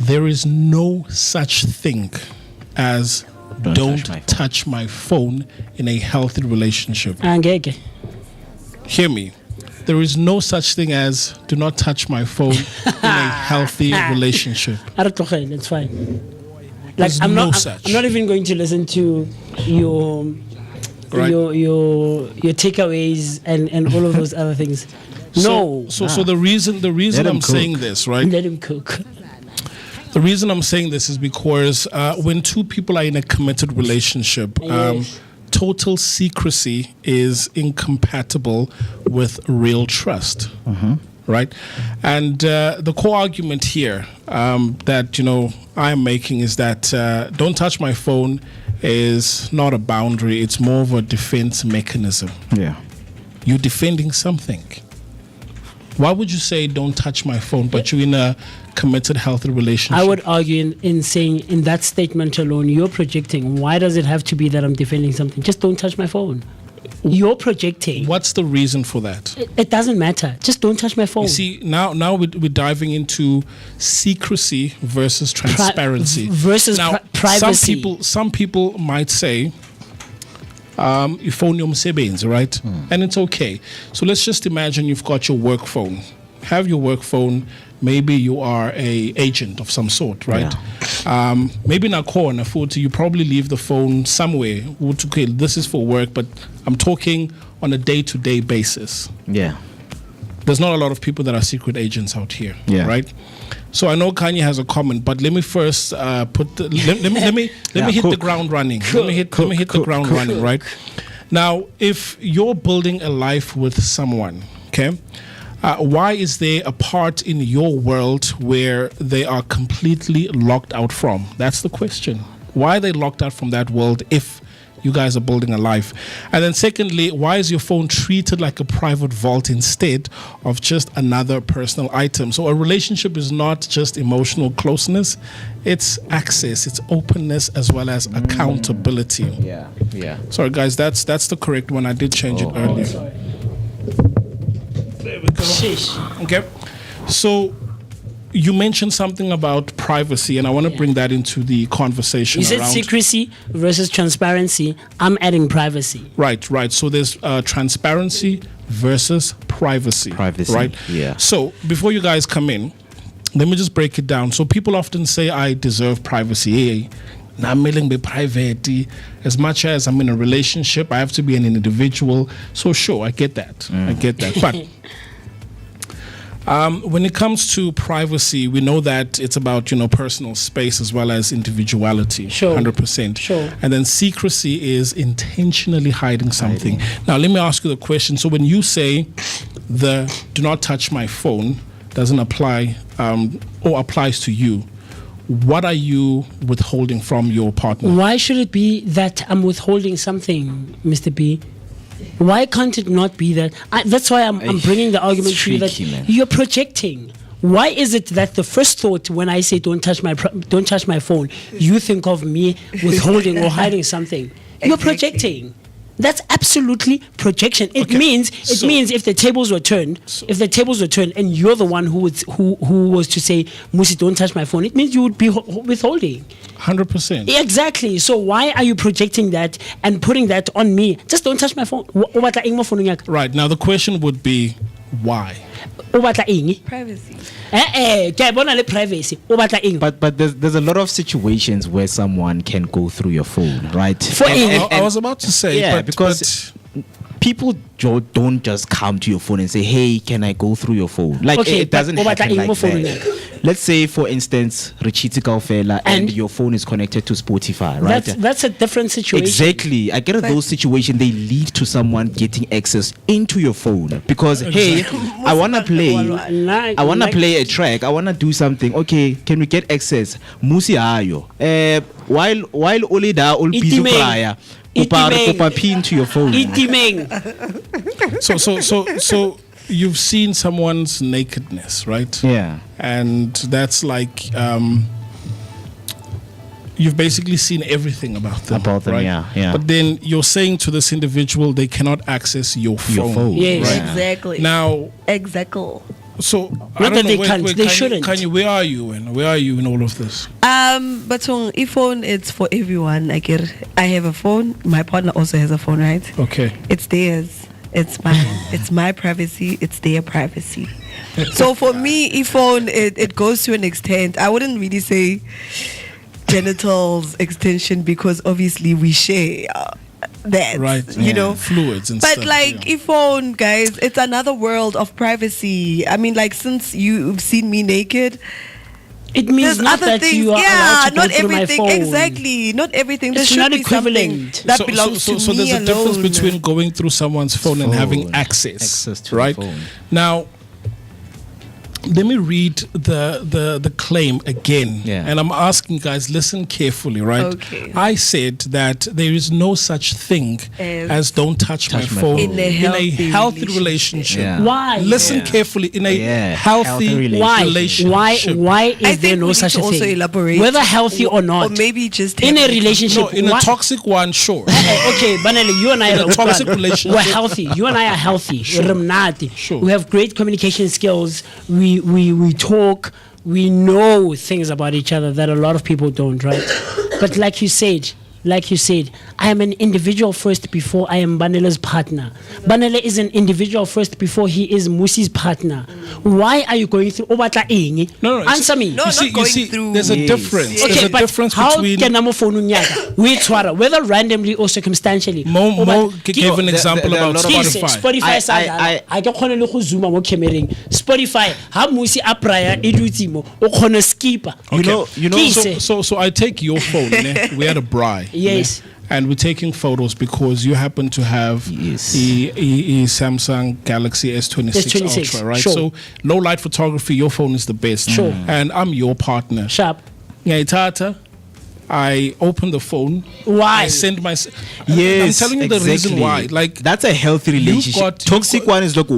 there is no such thing as don't touch my phone in a healthy relationship. Hear me. There is no such thing as do not touch my phone in a healthy relationship.
That's fine. Like I'm not even going to listen to your takeaways and all of those other things. So the reason I'm saying this, right? Let him cook.
The reason I'm saying this is because when two people are in a committed relationship, total secrecy is incompatible with real trust. Right? And the core argument here that I'm making is that don't touch my phone is not a boundary. It's more of a defense mechanism.
Yeah.
You're defending something. Why would you say don't touch my phone, but you're in a committed, healthy relationship?
I would argue in saying in that statement alone, you're projecting. Why does it have to be that I'm defending something? Just don't touch my phone. You're projecting.
What's the reason for that?
It doesn't matter. Just don't touch my phone.
You see, now we're diving into secrecy versus transparency
versus privacy.
Some people might say, your phone sebenzi, right? And it's okay. So let's just imagine you've got your work phone. Have your work phone. Maybe you are a agent of some sort, right? Yeah. Maybe in a corner, you probably leave the phone somewhere. Okay, this is for work, but I'm talking on a day-to-day basis.
Yeah.
There's not a lot of people that are secret agents out here, right? So I know Kanye has a comment, but let me first let me hit the ground running. Let me hit the ground running, right? Now, if you're building a life with someone, okay, why is there a part in your world where they are completely locked out from? That's the question. Why are they locked out from that world if you guys are building a life? And then secondly, why is your phone treated like a private vault instead of just another personal item? So a relationship is not just emotional closeness, it's access, it's openness, as well as accountability.
Yeah.
Sorry guys, that's the correct one. I did change it earlier. There we go. Okay. So you mentioned something about privacy, and I want to bring that into the conversation.
You said
around
secrecy versus transparency. I'm adding privacy.
Right. So there's transparency versus privacy. Right?
Yeah.
So before you guys come in, let me just break it down. So people often say, I deserve privacy. Hey, I'm willing to be private. As much as I'm in a relationship, I have to be an individual. So sure, I get that. But when it comes to privacy, we know that it's about, personal space as well as individuality.
Sure.
100%.
Sure.
And then secrecy is intentionally hiding something. Now, let me ask you the question. So when you say the do not touch my phone doesn't apply or applies to you, what are you withholding from your partner?
Why should it be that I'm withholding something, Mr. B? Why can't it not be that? That's why I'm bringing the argument to you that you're projecting. Why is it that the first thought when I say don't touch my phone, you think of me withholding or hiding something? You're projecting. That's absolutely projection. It means if the tables were turned, and you're the one who was to say, MooCee, don't touch my phone, it means you would be withholding.
100%.
Exactly. So why are you projecting that and putting that on me? Just don't touch my phone.
Right. Now the question would be, why?
Privacy.
But there's a lot of situations where someone can go through your phone, right?
I was about to say,
because people don't just come to your phone and say, hey, can I go through your phone? Like, it doesn't happen like that. Let's say, for instance, Richiti Kaufela and your phone is connected to Spotify, right?
That's a different situation.
Exactly. I get those situations, they lead to someone getting access into your phone because, hey, I want to play a track, I want to do something. Okay, can we get access? MooCee ayo. While Olida ol piso prior. Upa pin to your phone.
So you've seen someone's nakedness, right?
Yeah.
And that's like you've basically seen everything about them. Right?
Yeah.
But then you're saying to this individual they cannot access your phone.
Yes,
right?
Exactly.
Now, So I don't know.
They shouldn't.
Kanye, where are you in all of this?
But on iPhone, it's for everyone. I have a phone. My partner also has a phone, right?
Okay.
It's theirs. It's mine. It's my privacy. It's their privacy. So for me, iPhone, it goes to an extent. I wouldn't really say genitals extension because obviously we share. That,
right,
you know,
fluids and
but
stuff.
iPhone, guys, it's another world of privacy. I mean, since you've seen me naked,
it means
there's
not
other
that
things.
you are allowed to
not
go through my
everything.
phone.
Exactly, not everything. There
It's
should
not
be
equivalent.
something that belongs to me
So there's a difference
alone.
between going through someone's phone and having access
to
right?
the phone.
Now, let me read the claim again.
Yeah.
And I'm asking guys, listen carefully, right?
Okay.
I said that there is no such thing as don't touch my phone
In a healthy
relationship.
Yeah.
Why?
Listen carefully, in a healthy relationship.
Why
I
is there
think
no
we
such
need
a
to also
thing?
elaborate,
Whether healthy or not,
or maybe just
in a
having-
relationship.
No, in a toxic one, sure.
Okay, Banele, you and I
In a
are
toxic
fun.
relationship.
We're healthy. You and I are healthy.
Sure.
We have great communication skills. We talk. We know things about each other that a lot of people don't, right? But like you said, I am an individual first before I am Banele's partner. Banele is an individual first before he is MooCee's partner. Why are you going through Obatla Ing?
No,
Answer me.
No,
you see, there's a difference.
Okay,
There's a
but
difference
how
between.
can I phone whether randomly or circumstantially?
Mo gave an example
there are a
about
lot of
Spotify.
I can khona le go zooma mo camereng. Spotify ha MooCee a prior e dutse mo o khona skipper.
Okay. So I take your phone. We had a braai.
Yes.
And we're taking photos because you happen to have a Samsung Galaxy S26 Ultra, right?
Sure.
So low light photography, your phone is the best.
Sure.
And I'm your partner.
Sharp.
Tata, I open the phone.
Why?
I send my.
Yes,
I'm telling you the reason why. Like
that's a healthy relationship. Toxic one is like,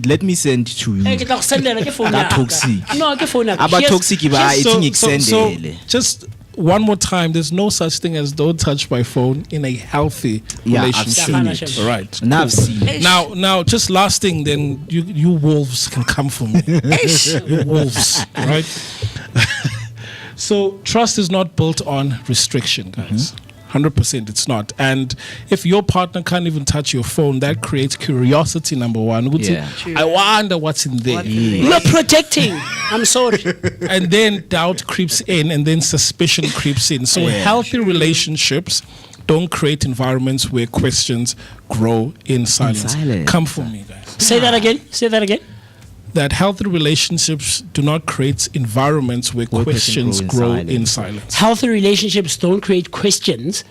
let me send to you. That toxic.
No, ke phone.
About toxic,
so just one more time. There's no such thing as don't touch my phone in a healthy relationship.
I've seen it.
Right.
Now I've seen it.
Now, just last thing. Then you wolves can come for me. Wolves, right? So trust is not built on restriction, guys. 100% it's not. And if your partner can't even touch your phone, that creates curiosity, number one. I wonder what's in there.
You're protecting. I'm sorry.
And then doubt creeps in, and then suspicion creeps in. So healthy relationships don't create environments where questions grow in silence. Come for me, guys.
Say that again.
That healthy relationships do not create environments where questions grow in silence.
Healthy relationships don't create questions.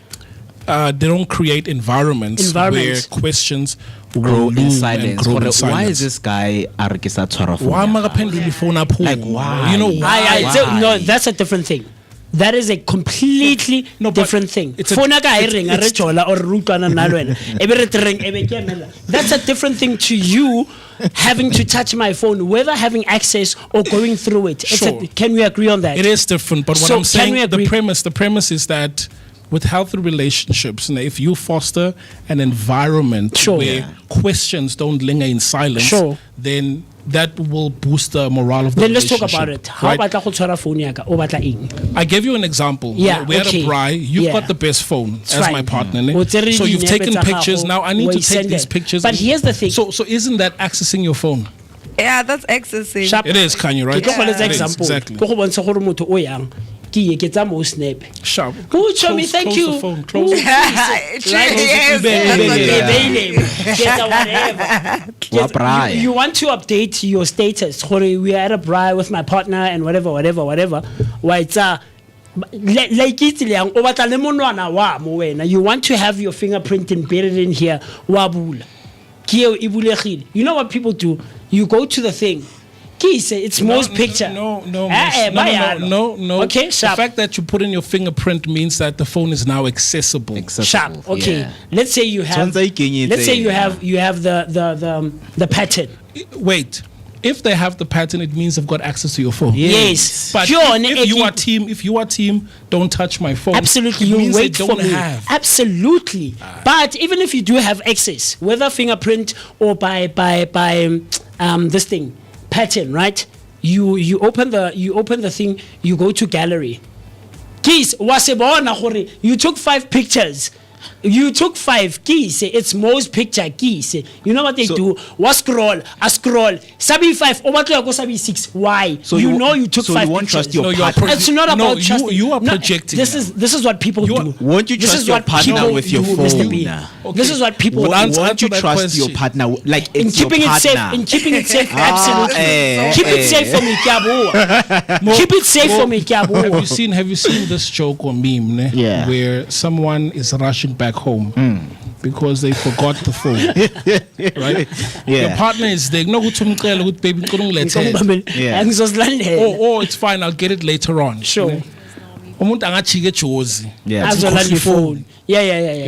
They don't create environments where questions grow in silence.
Why is this guy Arkisa Twarafo?
Like why? You know why?
No, that's a different thing. That is a completely different thing. That's a different thing to you having to touch my phone, whether having access or going through it. Can we agree on that?
It is different, but what I'm saying, the premise is that with healthy relationships, if you foster an environment where questions don't linger in silence, then that will boost the morale of the relationship.
Then let's talk about it. How about
I gave you an example. We had a braai. You've got the best phone as my partner. So you've taken pictures. Now I need to take these pictures.
But here's the thing.
So isn't that accessing your phone?
Yeah, that's accessing.
It is, Kanye, right?
Exactly.
Sharp.
Good, show me, thank you.
Close the
phone. You want to update your status. We are at a braai with my partner and whatever. Why it's like you want to have your fingerprint embedded in here. You know what people do? You go to the thing. It's most picture.
No.
Okay, sharp.
The fact that you put in your fingerprint means that the phone is now accessible.
Sharp. Okay. Yeah. Let's say you have. You have the pattern.
Wait. If they have the pattern, it means they've got access to your phone.
Yes.
But if you are team, don't touch my phone.
Absolutely. You wait for me. Absolutely. But even if you do have access, whether fingerprint or by this thing. Pattern, right? You open the thing, you go to gallery. Keys, you took 5 pictures. You took 5 keys. It's most picture keys. You know what they do? I scroll. Sabi 5. Go Sabi 6. Why?
So
you took 5
won't
pictures.
Trust your partner.
It's not about trusting.
You are projecting.
This is what people do.
Won't you trust your partner with your phone?
Okay. This is what people do.
Won't you trust your partner like it's
in keeping
your
it safe? In keeping it safe, absolutely. Keep it safe for me, Kiabu. Keep it safe for me, Kiabu.
Have you seen this joke or meme? Where someone is rushing back home because they forgot the phone, right? Your partner is there. No, baby, it's fine. I'll get it later on.
Sure.
Yeah.
You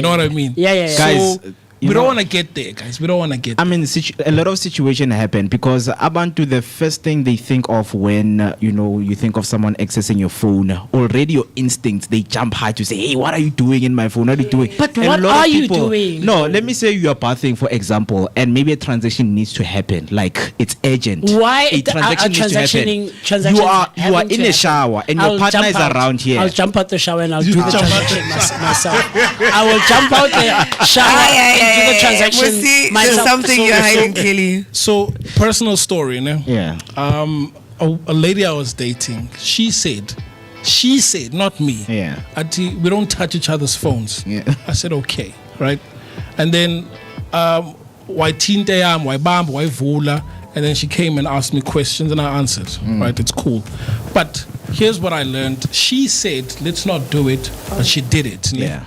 know what I mean?
Yeah.
Guys,
so, we don't want to get there, guys. We don't want to get there.
I mean, a lot of situations happen because Abantu, the first thing they think of when you think of someone accessing your phone, already your instincts, they jump high to say, hey, what are you doing in my phone? What are you doing?
But what are you doing?
No, let me say you are bathing, for example, and maybe a transaction needs to happen. Like, it's urgent.
Why
a transaction needs to happen. You are in a shower and your partner is around here.
I'll jump out the shower and I'll do the transaction myself. I will jump out the shower. Do the transaction
there's something you're hiding clearly.
So personal story,
Yeah.
A lady I was dating, she said, not me.
Yeah.
We don't touch each other's phones.
Yeah.
I said okay, right? And then why tinte why bam, why vula, and then she came and asked me questions and I answered. Right, it's cool. But here's what I learned. She said, let's not do it, but she did it.
Yeah.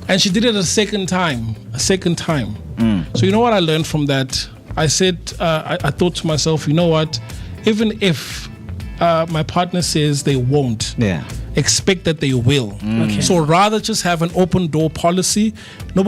And she did it a second time. So you know what I learned from that? I said, I thought to myself, you know what? Even if my partner says they won't, expect that they will.
Okay.
So rather just have an open door policy. No,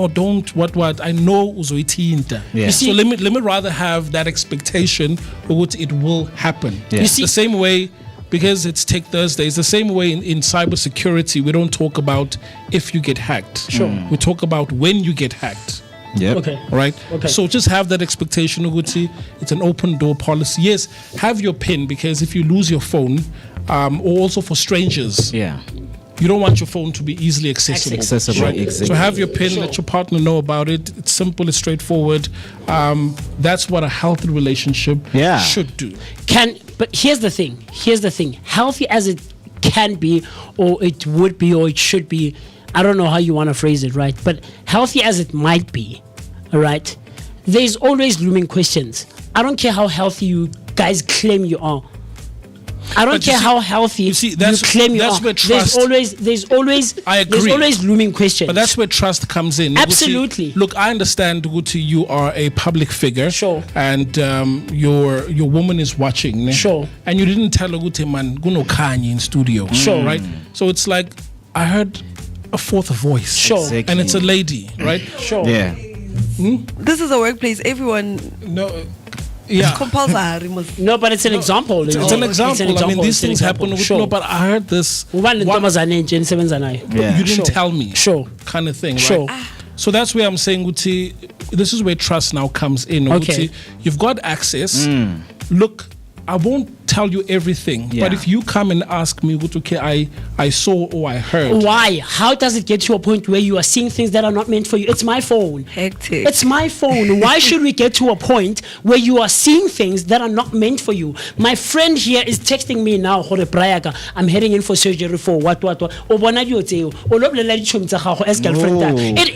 don't what. I know uzoithinta.
Yeah.
So let me rather have that expectation that it will happen.
Yeah.
It's the same way. Because it's Tech Thursday, it's the same way in cybersecurity. We don't talk about if you get hacked.
Sure.
We talk about when you get hacked.
Yep.
Okay.
Right?
Okay.
So just have that expectation, Uguti. It's an open door policy. Yes, have your PIN, because if you lose your phone, or also for strangers, you don't want your phone to be easily accessible.
Right? Exactly.
So have your PIN, let your partner know about it. It's simple, it's straightforward. That's what a healthy relationship should do.
But here's the thing. Healthy as it can be, or it would be, or it should be, I don't know how you want to phrase it, right? But healthy as it might be, all right, there's always looming questions. I don't care how healthy you guys claim you are. I don't care how healthy you claim you are.
Where trust,
there's always
I agree.
There's always looming questions.
But that's where trust comes in.
Absolutely.
Guti, look, I understand, Guti, you are a public figure.
Sure.
And your woman is watching.
Sure.
And you didn't tell Guti, man, guno kanye in studio.
Sure.
Right? So it's like, I heard a fourth voice.
Sure.
Exactly. And it's a lady, right?
Sure.
Yeah.
This is a workplace. Everyone.
No.
Yeah. It's compulsory.
No, but it's an example.
It's an example. I mean, these things happen.
Sure.
No, but I heard this.
You
didn't tell me.
Sure.
Kind of thing,
sure.
Right? So that's where I'm saying, Guti, this is where trust now comes in.
Okay.
Guti, you've got access. Look, I won't tell you everything, but if you come and ask me, okay, I saw or I heard.
Why? How does it get to a point where you are seeing things that are not meant for you? It's my phone.
Hectic.
It's my phone. Why should we get to a point where you are seeing things that are not meant for you? My friend here is texting me now, I'm heading in for surgery for what. It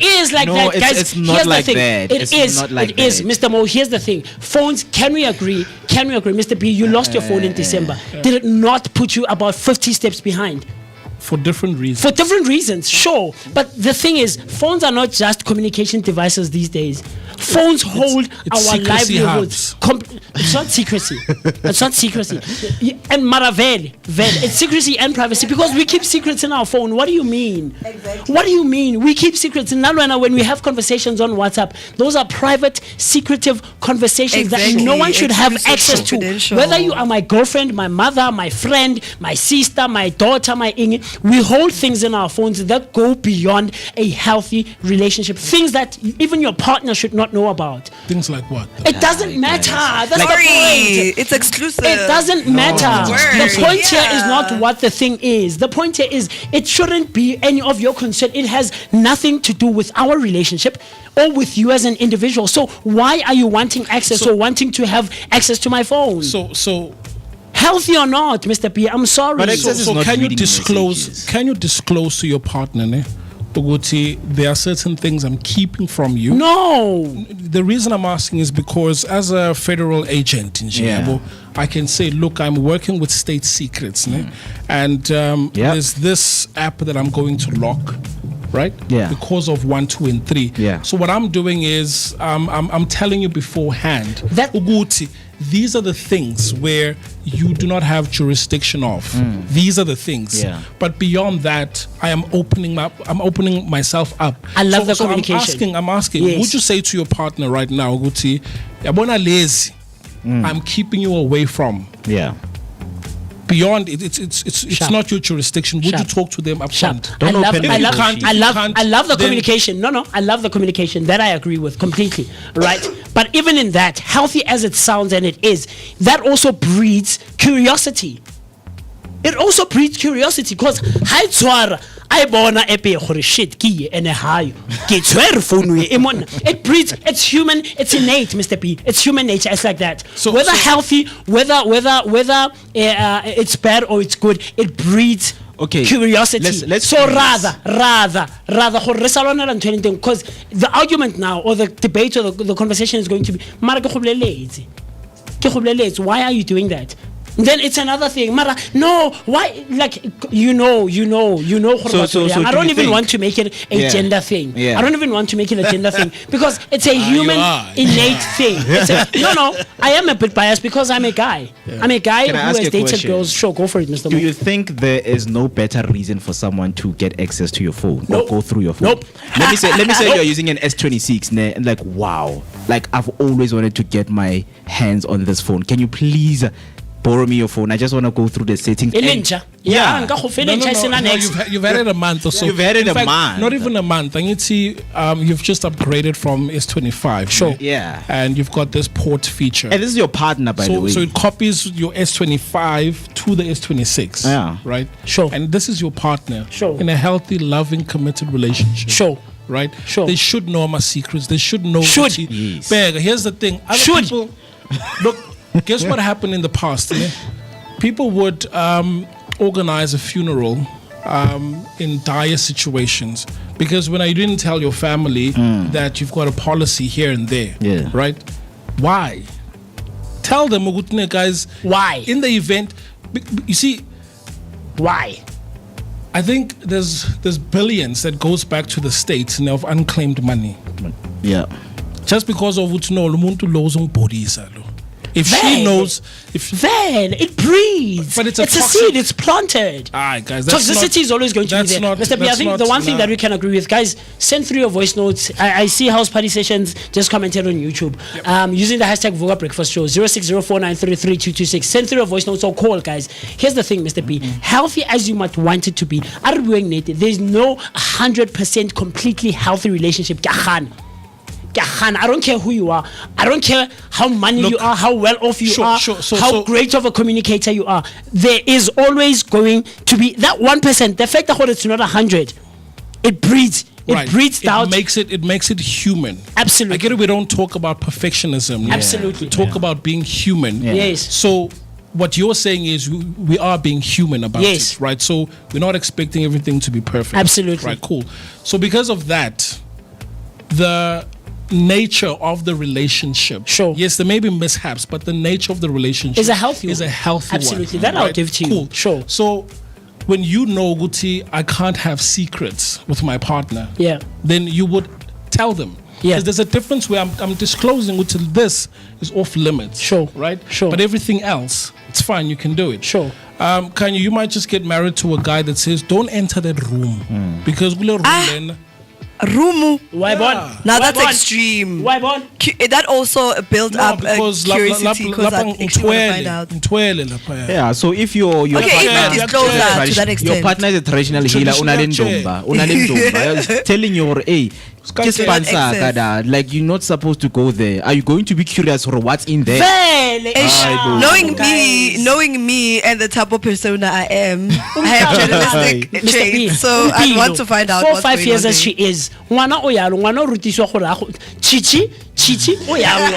is like that, guys.
It's not like that.
It is. Mr. Mo, here's the thing. Phones, can we agree, Mr. B, you lost your phone in December. Did it not put you about 50 steps behind?
For different reasons.
For different reasons, sure. But the thing is, phones are not just communication devices these days. Phones hold our livelihoods. It's not secrecy. It's not secrecy. And Maravel, it's secrecy and privacy, because we keep secrets in our phone. What do you mean?
Exactly.
What do you mean? We keep secrets. And now when we have conversations on WhatsApp, those are private, secretive conversations that no one should have access to. Whether you are my girlfriend, my mother, my friend, my sister, my daughter, my Inge, we hold things in our phones that go beyond a healthy relationship. Things that even your partner should not know about.
Things like what?
It doesn't matter. That's the point.
It's exclusive.
It doesn't matter. The point here is not
Yeah.
what the thing is. The point here is it shouldn't be any of your concern. It has nothing to do with our relationship or with you as an individual. So why are you wanting access or wanting to have access to my phone?
So
healthy or not, Mr. P, I'm sorry.
But
so can you disclose to your partner, ne? Uguti, there are certain things I'm keeping from you.
No.
The reason I'm asking is because as a federal agent in Zimbabwe, I can say, look, I'm working with state secrets, ne? And there's this app that I'm going to lock, right?
Yeah.
Because of 1, 2, and 3.
Yeah.
So what I'm doing is I'm telling you beforehand that Uguti, these are the things where you do not have jurisdiction of. These are the things.
Yeah.
But beyond that, I'm opening myself up.
I love the communication.
I'm asking,
Yes.
would you say to your partner right now, Guti, yabona lazy, I'm keeping you away from.
Yeah.
Beyond it, it's not your jurisdiction. Would you talk to them up front?
I love the communication. No, I love the communication. That I agree with completely. Right? But even in that, healthy as it sounds and it is, that also breeds curiosity. It also breeds curiosity because I bona epe gore shit ki ene hayo ke tshwere phone e mona. It breeds, it's human, it's innate, Mr. P. It's human nature. It's like that. So whether healthy, whether it's bad or it's good, it breeds curiosity.
Let's
so rather because the argument now or the debate or the conversation is going to be why are you doing that? then it's another thing. Mara, no, why? Like, you know.
So
I don't
you
even
think-
want to make it a gender thing.
Yeah.
I don't even want to make it a gender thing because it's a human innate thing. No, I am a bit biased because I'm a guy. I'm a guy
Can I
who
ask
has
you a
dated
question?
girls. Sure, go for it, Mr.
Do
Mo.
you think there is no better reason for someone to get access to your phone or go through your phone?
Nope.
Let me say you're using an S26 and like, wow, like I've always wanted to get my hands on this phone. Can you please borrow me your phone? I just want to go through the settings.
Elencha.
Yeah.
nka go felencha sena next.
You've had it a month or so.
You've had it
In
a
fact,
month.
Not even a month. I need to see, you've just upgraded from S25.
Sure.
Yeah.
And you've got this port feature.
And this is your partner, by the way.
So it copies your S25 to the S26.
Yeah.
Right?
Sure.
And this is your partner.
Sure.
In a healthy, loving, committed relationship.
Sure.
Right?
Sure.
They should know my secrets. They should know.
Should.
Yes. Beg, here's the thing. Other
Should.
people, look, guess what happened in the past? Eh? People would organize a funeral in dire situations because when I didn't tell your family that you've got a policy here and there, right? Why? Tell them, guys.
Why?
In the event, you see,
why?
I think there's billions that goes back to the states of unclaimed money.
Yeah.
Just because of what no lumuntu lows on bodies. If she knows,
then it breeds.
But it's
a
toxic
seed. It's planted.
Alright, guys. That's
Toxicity is always going to be there. Mr. B, I think the one thing that we can agree with, guys, send through your voice notes. I see House Party Sessions just commented on YouTube. Using the hashtag Vooka Breakfast Show 0604933226. Send through your voice notes or call, guys. Here's the thing, Mr. B. Healthy as you might want it to be, there's no 100% completely healthy relationship. I don't care who you are. I don't care how money you are, how well off you are, how great of a communicator you are. There is always going to be that 1%. The fact that it's not 100, it breeds. It breeds doubt.
It makes it human.
Absolutely.
I get it. We don't talk about perfectionism.
Yeah. Absolutely.
We talk about being human.
Yeah. Yes.
So what you're saying is we are being human about it, right? So we're not expecting everything to be perfect.
Absolutely.
Right. Cool. So because of that, the nature of the relationship.
Sure.
Yes, there may be mishaps, but the nature of the relationship
is a healthy one.
Absolutely.
Absolutely. That I'll give to you.
Cool.
Sure.
So when you know, Guti, I can't have secrets with my partner.
Yeah.
Then you would tell them.
Yeah.
Because there's a difference where I'm disclosing Guti, this is off limits.
Sure.
Right?
Sure.
But everything else, it's fine. You can do it.
Sure.
You might just get married to a guy that says, don't enter that room. Because we'll
Rumu.
Why born?
Now that's extreme.
Why born?
That also built up curiosity because I actually want to find out.
Yeah, so if your
to that extent.
Your partner is a traditional healer, unalendumba, telling your just like you're not supposed to go there. Are you going to be curious for what's in there?
Knowing me and the type of persona I am, I have journalistic traits, so I want to find out.
4 or 5 years as she is. Ngwana o yalo, ngwana o rutiswa gore chichi o yalo.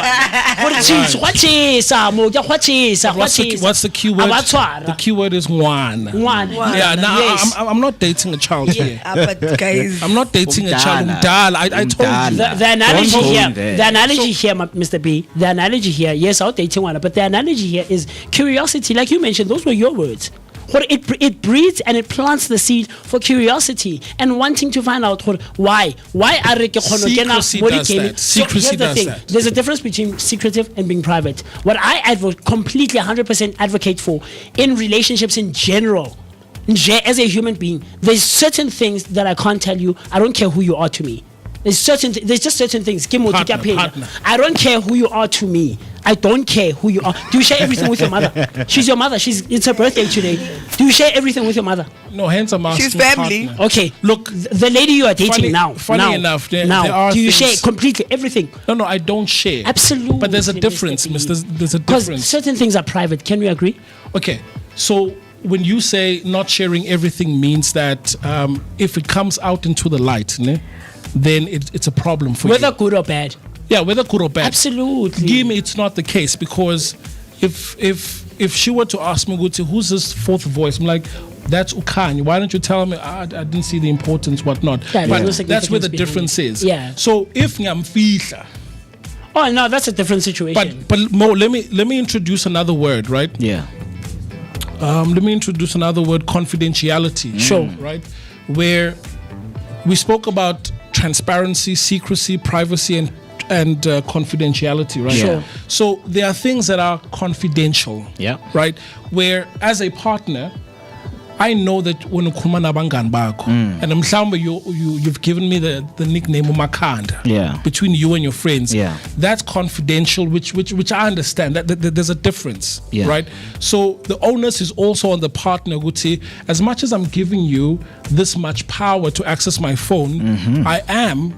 Gore chichi wa chesa mo ke wa chesa.
What's the keyword? The keyword is one. Yeah, now I'm not dating a child here.
But guys,
I'm not dating a child. I told you.
The analogy here, Mr. B, the analogy here, yes, I'll date one, but the analogy here is curiosity. Like you mentioned, those were your words. It breeds and it plants the seed for curiosity and wanting to find out why are
secrecy does that. Secrecy does that.
There's a difference between secretive and being private. What I completely 100% advocate for in relationships in general, as a human being, there's certain things that I can't tell you. I don't care who you are to me. There's just certain things.
Partner.
I don't care who you are to me. I don't care who you are. Do you share everything with your mother? She's your mother. It's her birthday today. Do you share everything with your mother?
No, hence I'm asking.
She's family.
Partner.
Okay.
Look,
the lady you are dating
funny enough, there are
do you
things,
share completely everything?
No, I don't share.
Absolutely.
But there's a difference, Mr. There's a difference.
Because certain things are private. Can we agree?
Okay. So when you say not sharing everything means that if it comes out into the light, then it's a problem for you.
Whether good or bad.
Yeah, whether good or bad.
Absolutely.
Give me, it's not the case because if she were to ask me, who's this fourth voice? I'm like, that's Ukani. Why don't you tell me? I didn't see the importance, whatnot.
Yeah,
but that's where the difference is.
Yeah.
So if I'm Fifa.
Oh no, that's a different situation.
But Mo, let me introduce another word, right?
Yeah.
let me introduce another word, confidentiality.
Sure.
Right? Where we spoke about transparency, secrecy, privacy, and confidentiality, right?
Sure.
So there are things that are confidential.
Yeah.
Right? Where as a partner, I know that when ukhuluma nabangani bakho, and mhlawumbe you've given me the nickname Umakanda.
Yeah.
Between you and your friends.
Yeah.
That's confidential, which I understand. That there's a difference.
Yeah.
Right? So the onus is also on the partner, Guti. As much as I'm giving you this much power to access my phone, I am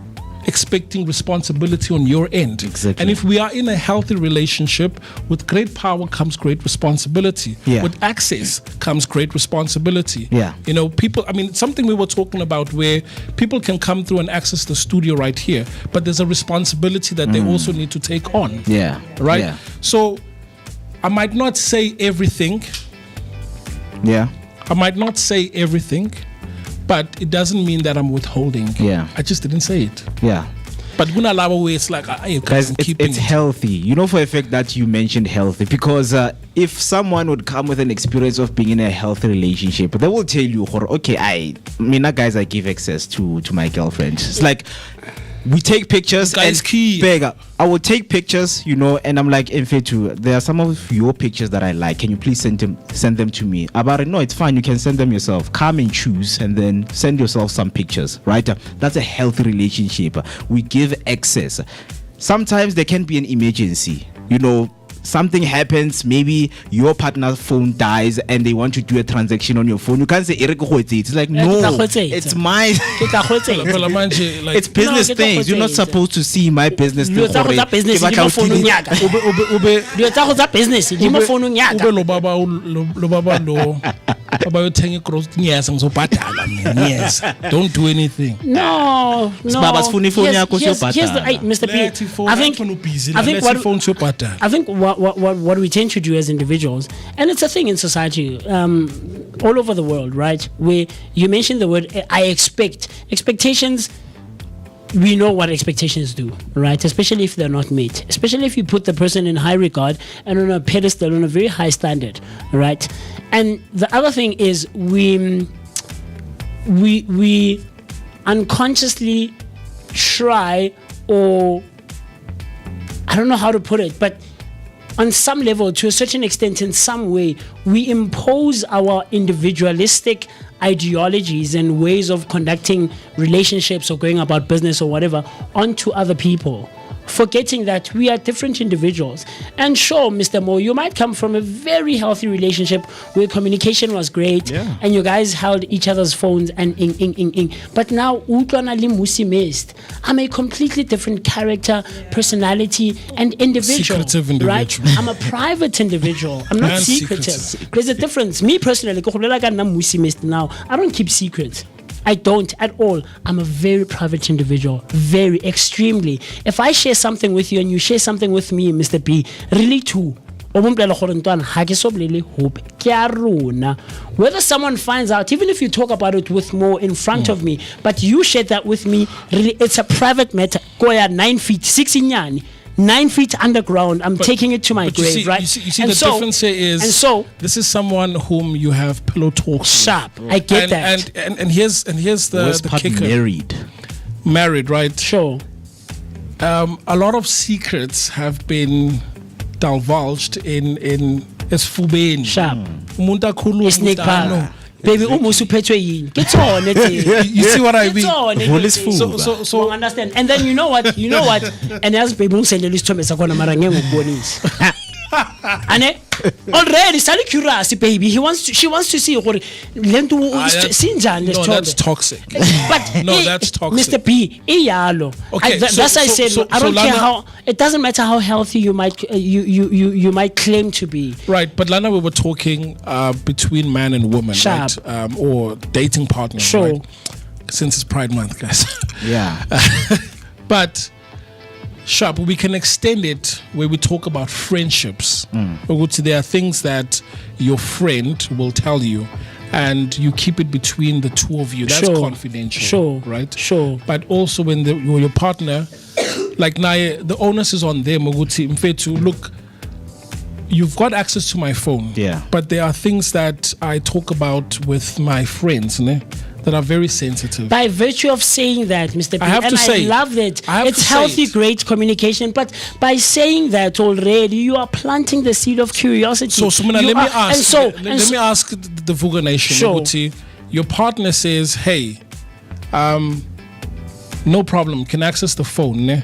expecting responsibility on your end.
Exactly.
And if we are in a healthy relationship, with great power comes great responsibility.
Yeah.
With access comes great responsibility.
Yeah.
You know, people, I mean, something we were talking about where people can come through and access the studio right here, but there's a responsibility that they also need to take on.
Yeah.
Right?
Yeah.
So I might not say everything.
Yeah.
I might not say everything, but it doesn't mean that I'm withholding.
Yeah.
I just didn't say it.
Yeah.
But kunalabo way it's like
guys, it's healthy. You know for a fact that you mentioned healthy because if someone would come with an experience of being in a healthy relationship, they will tell you, okay, I give access to my girlfriend. It's like we take pictures and Bega, I will take pictures, you know, and I'm like, in fact, there are some of your pictures that I like. Can you please send them to me? About it, no, it's fine. You can send them yourself. Come and choose, and then send yourself some pictures, right? That's a healthy relationship. We give access. Sometimes there can be an emergency, you know. Something happens, maybe your partner's phone dies and they want to do a transaction on your phone. You can't say it's like, no, it's my it's business things. You're not supposed to see my business thing.
Don't do anything.
No. Here's the, Mr. P, I think what we tend to do as individuals, and it's a thing in society all over the world, right? Where you mentioned the word I expect. Expectations, we know what expectations do, right? Especially if they're not met. Especially if you put the person in high regard and on a pedestal, on a very high standard, right? And the other thing is we unconsciously try, or I don't know how to put it, but on some level, to a certain extent, in some way, we impose our individualistic ideologies and ways of conducting relationships or going about business or whatever onto other people, forgetting that we are different individuals. And sure, Mr. Mo, you might come from a very healthy relationship where communication was great, and you guys held each other's phones and but now MooCee missed. I'm a completely different character, personality, and individual.
Secretive individual.
Right? I'm a private individual. I'm not secretive. There's a difference. Me personally, MooCee missed now. I don't keep secrets. I don't at all. I'm a very private individual. Very, extremely. If I share something with you and you share something with me, Mr. B, really too. Whether someone finds out, even if you talk about it with more in front of me, but you shared that with me, really, it's a private matter. Go 9 feet, 6 in 9 feet underground. I'm taking it to my grave, right?
You see the difference here is,
and so
this is someone whom you have pillow talks
sharp.
With.
I get that.
And here's the kicker. Married, right?
Sure.
A lot of secrets have been divulged in esfubeni.
Sharp. Snake power. Baby, almost get on it.
You see what I mean?
So understand. And then you know what? And as baby say the list to me sakona marangeng bonis. Ane already sali curious baby. She wants to see what
that's toxic.
But
no, that's toxic.
Mr. P, okay, that's I said I don't care how, it doesn't matter how healthy you might you might claim to be.
Right, but Lana, we were talking between man and woman, right? Or dating partners,
sure.
Right? Since it's Pride Month, guys.
Yeah.
But sharp, we can extend it where we talk about friendships. There are things that your friend will tell you and you keep it between the two of you. That's confidential.
Sure.
Right?
Sure.
But also when your partner, like now, the onus is on them. Look, you've got access to my phone.
Yeah.
But there are things that I talk about with my friends, that are very sensitive.
By virtue of saying that, Mr. P,
I have to say,
I love it.
I have
It's
to say
healthy,
it.
great communication. But by saying that already, you are planting the seed of curiosity.
So, Sumina,
You
let me
are-
ask. Let me ask the Vooka Nation.
Sure.
Moeketsi, your partner says, "Hey, no problem, can access the phone,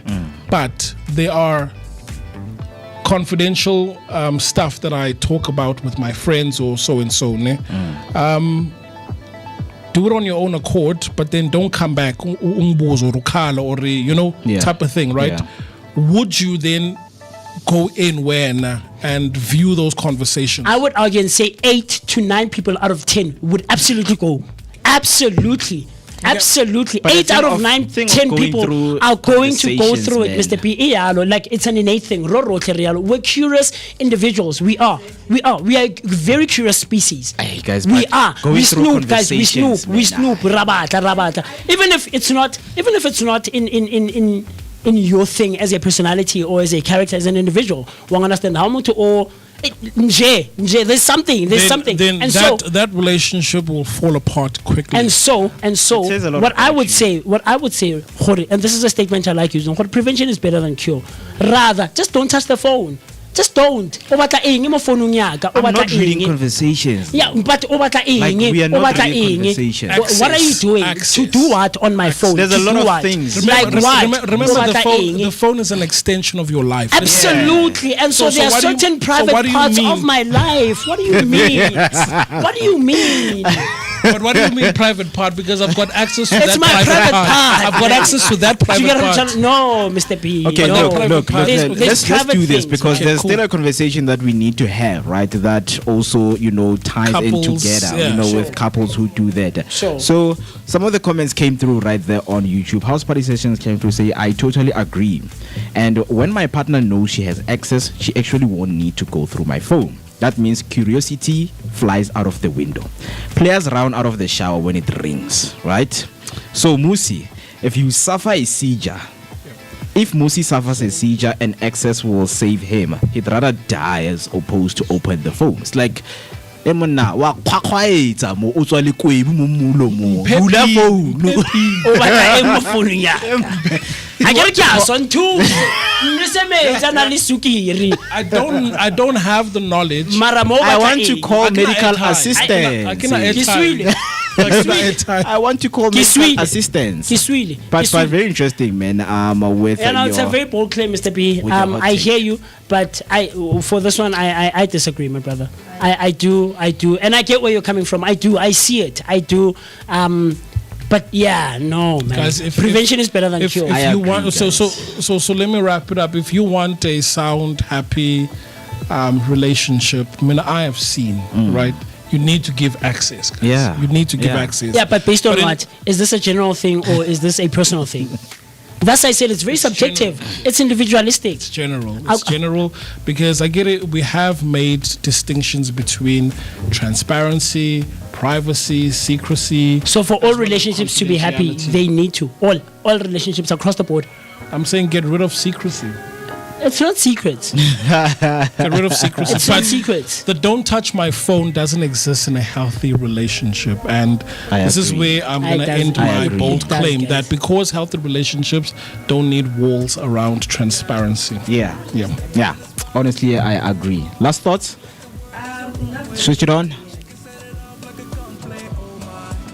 but there are confidential stuff that I talk about with my friends or so and so. Do it on your own accord, but then don't come back umbuzo or ukhala or type of thing, right?
Yeah.
Would you then go in when and view those conversations?
I would argue and say 8 to 9 people out of 10 would absolutely go. Absolutely. Absolutely.
But the
8 out
thing
of
of-
9,
thing of
10
going
people
through
are going to go through it,
conversations,
Mr. P. Like it's an innate thing. We're curious individuals. We are a very curious species.
Hey, guys,
we
but
are.
going
We
through
snoop, guys. We snoop.
conversations,
We snoop. Rabata. Even if it's not in your thing as a personality or as a character, as an individual, one understand how much or there's something.
Then
And
that relationship will fall apart quickly.
And so,
says a lot
what
about
I would say, Khori, and this is a statement I like using, Khori, prevention is better than cure. Rather, just don't touch the phone. Just don't. I'm
not reading conversations.
Yeah, but
Like, we are not reading conversations.
What are you doing? To do what on my phone?
There's a
To
lot
do
of
what?
things.
Remember,
Like what?
remember the phone is an extension of your life.
Absolutely, and so there are
what do you-
certain
so
private
what do you
parts
mean?
of my life. What do you mean? What do you mean?
But what do you mean private part? Because I've got access to
It's
that
my
private part.
part.
I've got access to that
You
private
gotta
part.
tell- No, Mr. P.
Okay,
no.
look,
There's
let's
private
do this
things,
because
man.
there's
cool.
still a conversation that we need to have, right? That also, ties in
Couples,
together,
yeah.
with couples who do that.
Sure.
So some of the comments came through right there on YouTube. House Party Sessions came through say, I totally agree. And when my partner knows she has access, she actually won't need to go through my phone. That means curiosity flies out of the window. Players run out of the shower when it rings, right? So MooCee, if you suffer a seizure, if MooCee suffers a seizure and access will save him, he'd rather die as opposed to open the phone. It's like emona wa khwakhwaetsa mo o tswa le kwebu mo mulomo bula phone
O batla eng mo founung ya ka? Ha ke re ke a sonto. Mmesemetse na le sukiri.
I don't have the knowledge.
Mara mo
I
batla
want to
eng?
call
I cannot
medical
airtime.
assistance.
I cannot
Ke
airtime.
swile.
I want to call
Ke
medical
swile.
assistance.
Ke swile.
But
Ke swile.
very interesting, man. With
Yeah, no, it's a
your-
very bold claim, Mr. B.
with your hot
I
take.
hear you, but for this one, I disagree, my brother. I do, and I get where you're coming from. I do, I see it, I do. But yeah, no, man.
Guys,
Prevention is better than
if
cure.
I
you
agree,
want, so let me wrap it up. If you want a sound, happy relationship, I mean, I have seen, right? You need to give access. Guys.
Yeah.
You need to give
Yeah.
access.
Yeah, but based on
But in-
what? Is this a general thing or is this a personal thing? That's why I said it's very subjective. It's individualistic.
It's general. It's general because I get it. We have made distinctions between transparency, privacy, secrecy.
So for all relationships to be happy,
confidentiality.
they need to. All relationships across the board.
I'm saying get rid of secrecy.
It's not secrets.
Get rid of secrecy.
It's not secrets.
The don't touch my phone doesn't exist in a healthy relationship. And
I
this is
agree.
where I'm
I
going to
does-
end
I
my
agree.
bold
It does,
claim
guys.
that because healthy relationships don't need walls around transparency.
Yeah. Honestly, I agree. Last thoughts? Switch it on.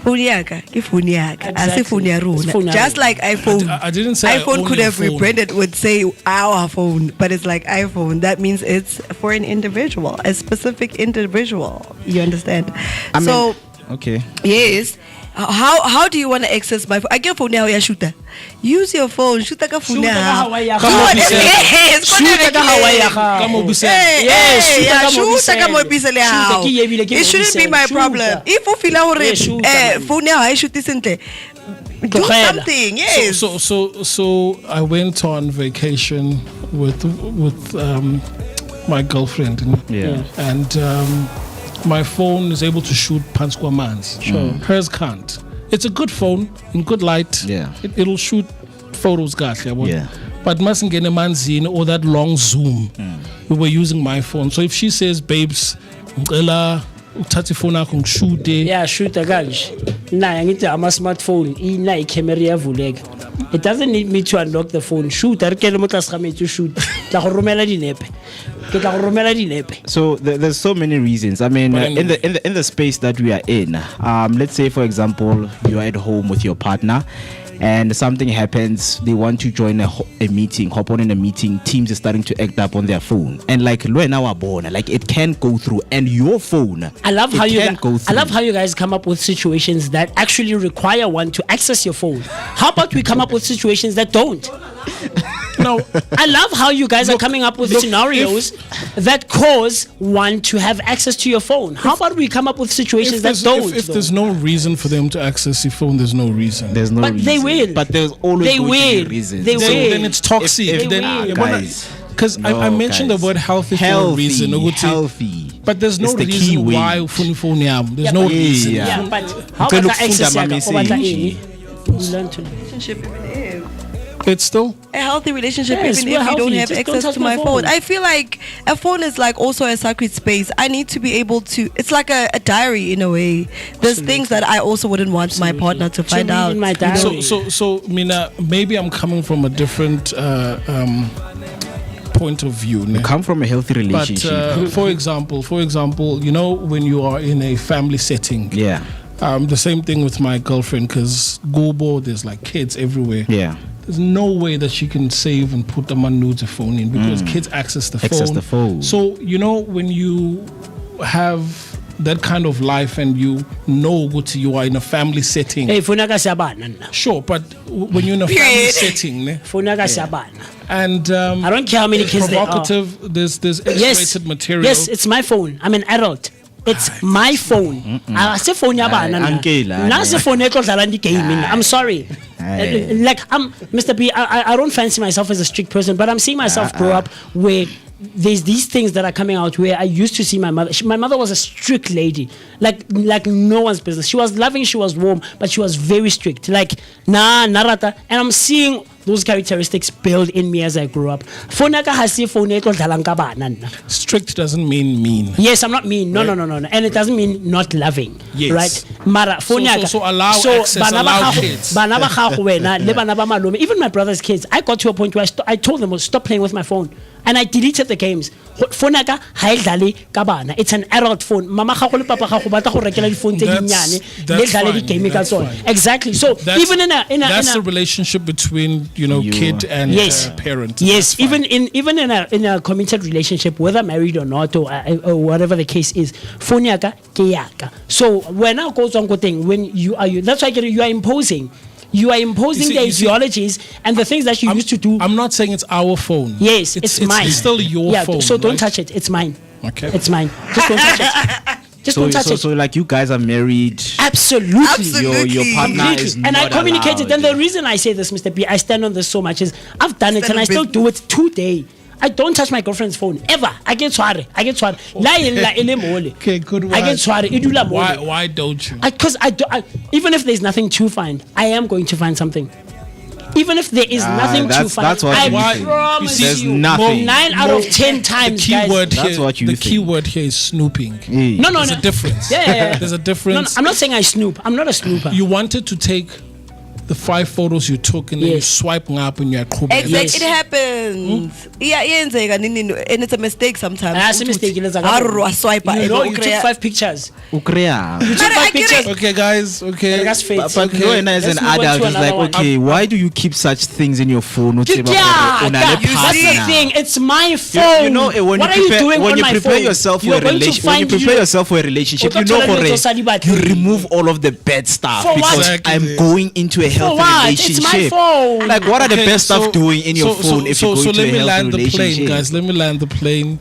Phone yaka, ke phone yaka. I say
Exactly.
phone ya rona.
It's phone ya
Just
rona.
like iPhone.
I didn't say I
iPhone
own
could
your
have
phone.
rebranded would say our phone, but it's like iPhone. That means it's for an individual, a specific individual. You understand?
I mean,
So
okay.
yes. How do you want to access my phone? I get phone now, yeah, shooter. Use your phone. Shooter ka phone
Shoot ka
now.
Hawaii ya
Come
gago.
on, Bisele.
Yes,
Shoot ka Hawaii ya gago.
Come on, Bisele.
Yes, shoot
yeah,
ka mo
shoot ka mo
Bisele.
bisele
Shoot
hao.
ke yebile ke
It
mo
shouldn't be
Bisele.
my
Shoot
problem.
ka.
If you feel
Yeah, shoot ka, man.
phone now, I shoot this into do
Tlogela.
something. Yes.
So I went on vacation with my girlfriend.
Yeah.
And my phone is able to shoot Panskwa Mans. Sure. Hers can't. It's a good phone in good light.
Yeah.
It'll shoot photos, guys.
Yeah.
but mustn't get a manzine or that long Zoom. We were using my phone. So if she says, babes, shoot
yeah, shoot a gunch. Nah, I need to have a smartphone. It doesn't need me to unlock the phone. Shoot, I can't to shoot.
So there's so many reasons. I mean, in the space that we are in, let's say for example, you are at home with your partner, and something happens, they want to join a meeting, hop on in a meeting, Teams is starting to act up on their phone, and like it can't go through, and your phone.
I love how you guys come up with situations that actually require one to access your phone. How about we come up with situations that don't?
No,
I love how you guys are coming up with scenarios that cause one to have access to your phone. How about we come up with situations that don't?
If there's no reason for them to access your phone, there's no reason.
There's no
but
reason.
They will.
But there's always going to be reasons.
They will.
Then it's toxic.
Guys.
Because I mentioned the word healthy for a reason.
Healthy.
But there's no reason why phone. There's no reason.
Yeah, but how about access
relationship even if
it's still
a healthy relationship,
yes,
even if you don't have
Just
access
don't
to my phone. I feel like a phone is like also a sacred space. I need to be able to. It's like a diary in a way. There's things that I also wouldn't want my partner to find out.
In my diary.
So Mina, maybe I'm coming from a different point of view.
You come from a healthy relationship.
But for example, you know, when you are in a family setting.
Yeah.
The same thing with my girlfriend, because Gobo, there's like kids everywhere.
Yeah.
There's no way that she can save and put the nudes phone in, because kids access the phone. So, you know, when you have that kind of life and you know what you are in a family setting.
Hey,
sure, but when you're in a family setting, and
I don't care how many kids there are.
There's X-rated material.
Yes, it's my phone. I'm an adult. It's my phone. I'm sorry. Like Mr. B, I don't fancy myself as a strict person, but I'm seeing myself grow up where there's these things that are coming out where I used to see my mother. My mother was a strict lady, like no one's business. She was loving, she was warm, but she was very strict. Like narata, and I'm seeing those characteristics build in me as I grew up.
Strict doesn't mean mean.
Yes, I'm not mean. No. And it doesn't mean not loving.
Yes.
Right? Mara,
so allow access, allow kids.
Even my brother's kids, I got to a point where I told them, stop playing with my phone. And I deleted the games. It's an adult phone. Mama phone. Exactly. So
that's,
even in
That's
the relationship between kid and parent.
Yes, even in a committed relationship, whether married or not, or whatever the case is, phone yaka ke yaka. So when I goes on good thing, when you are that's why you are imposing. You are imposing the ideologies and the things that you used to do.
I'm not saying it's our phone.
Yes, it's mine.
It's still your phone.
So don't touch it. It's mine.
Okay.
It's mine. Just don't touch it. Don't touch it.
So like you guys are married.
Absolutely.
Your partner is
and
not
I communicated.
allowed.
And the reason I say this, Mr. B, I stand on this so much is I've done it and I still do it today. I don't touch my girlfriend's phone ever. I get sware.
Okay, good one.
I get sware.
Why don't you?
Because even if there's nothing to find, I am going to find something. Even if there is nothing to find,
that's what
I
you
promise
there's nothing.
9 out of 10 times,
The key word here is snooping.
No.
There's a difference.
Yeah.
There's a difference.
No, I'm not saying I snoop. I'm not a snooper.
You wanted to take the 5 photos you took and then you swiping up and you're
exactly. It happens. Yeah, and it's a mistake sometimes.
That's a mistake. You took 5 pictures. You took 5 pictures.
Okay, guys. Okay.
But as an adult, it's like, okay, why do you keep such things in your phone?
That's the thing. It's my phone.
You know, when
what
you
are you doing
when
on
you
my
prepare
phone?
yourself for a relationship, when you prepare yourself for a relationship, you know, you remove all of the bad stuff because I'm going into a healthy relationship.
It's my phone.
Like, what are the best stuff doing in your phone if you go into a healthy relationship?
Guys, let me land the plane.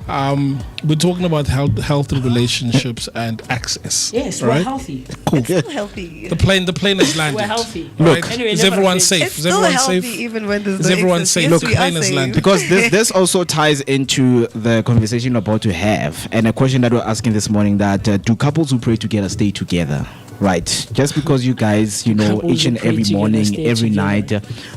We're talking about healthy relationships and access.
Yes,
right?
We're healthy.
Cool.
It's still healthy.
The plane is landed.
We're healthy.
Look,
right? Anyway,
is everyone safe?
It's still healthy even when there's
is everyone safe?
Yes,
Look, the plane is landed.
Because this also ties into the conversation we're about to have, and a question that we're asking this morning: that do couples who pray together stay together? Right, just because you guys, each and every morning, every night,